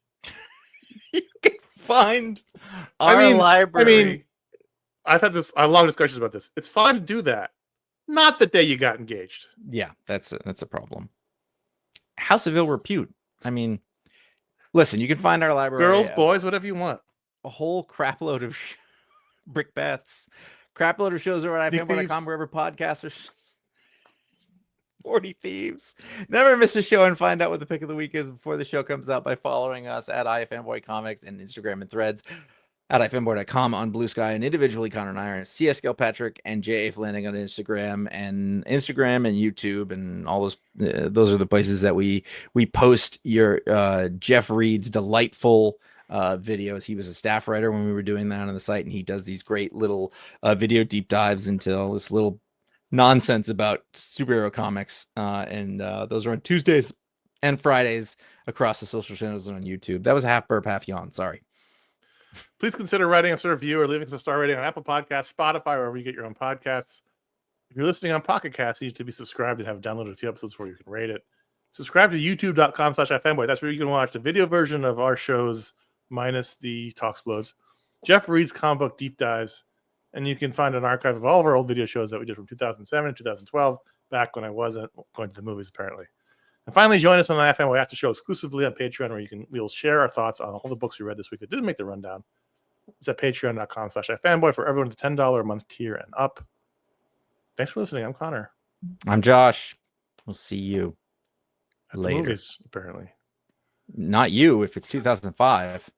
you can find our library. I mean, I've had long discussions about this. It's fine to do that, not the day you got engaged. Yeah, that's a problem. House of Ill Repute. I mean, listen, you can find our library. Girls, boys, whatever you want. A whole crapload of brickbats. Crapload of shows over at iFanboy.com, wherever podcasts are. 40 Thieves. Never miss a show and find out what the pick of the week is before the show comes out by following us at iFanboy Comics and Instagram and Threads, at iFanboy.com on Blue Sky, and individually Conor and I are CS Kilpatrick and J.A. Flanagan on Instagram and YouTube and all those are the places that we post your Jeff Reed's delightful videos. He was a staff writer when we were doing that on the site, and he does these great little video deep dives into all this little nonsense about superhero comics, and those are on Tuesdays and Fridays across the social channels and on YouTube. That was a half burp, half yawn. Sorry. Please consider writing us a review or leaving us a star rating on Apple Podcasts, Spotify, wherever you get your own podcasts. If you're listening on Pocket Casts, you need to be subscribed and have downloaded a few episodes before you can rate it. Subscribe to youtube.com/iFanboy. That's where you can watch the video version of our shows minus the Talksplodes, Jeff Reed's comic book deep dives, and you can find an archive of all of our old video shows that we did from 2007 and 2012, back when I wasn't going to the movies, apparently. And finally, join us on the iFanboy After Show exclusively on Patreon, where we'll share our thoughts on all the books we read this week that didn't make the rundown. It's at patreon.com/iFanboy for everyone at the $10 a month tier and up. Thanks for listening. I'm Connor. I'm Josh. We'll see you later. Movies, apparently. Not you, if it's 2005.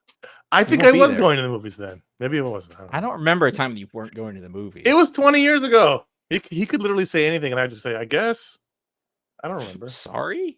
I think I was going to the movies then. Maybe it wasn't. I don't remember a time that you weren't going to the movies. It was 20 years ago. He could literally say anything, and I'd just say, I guess. I don't remember. Sorry?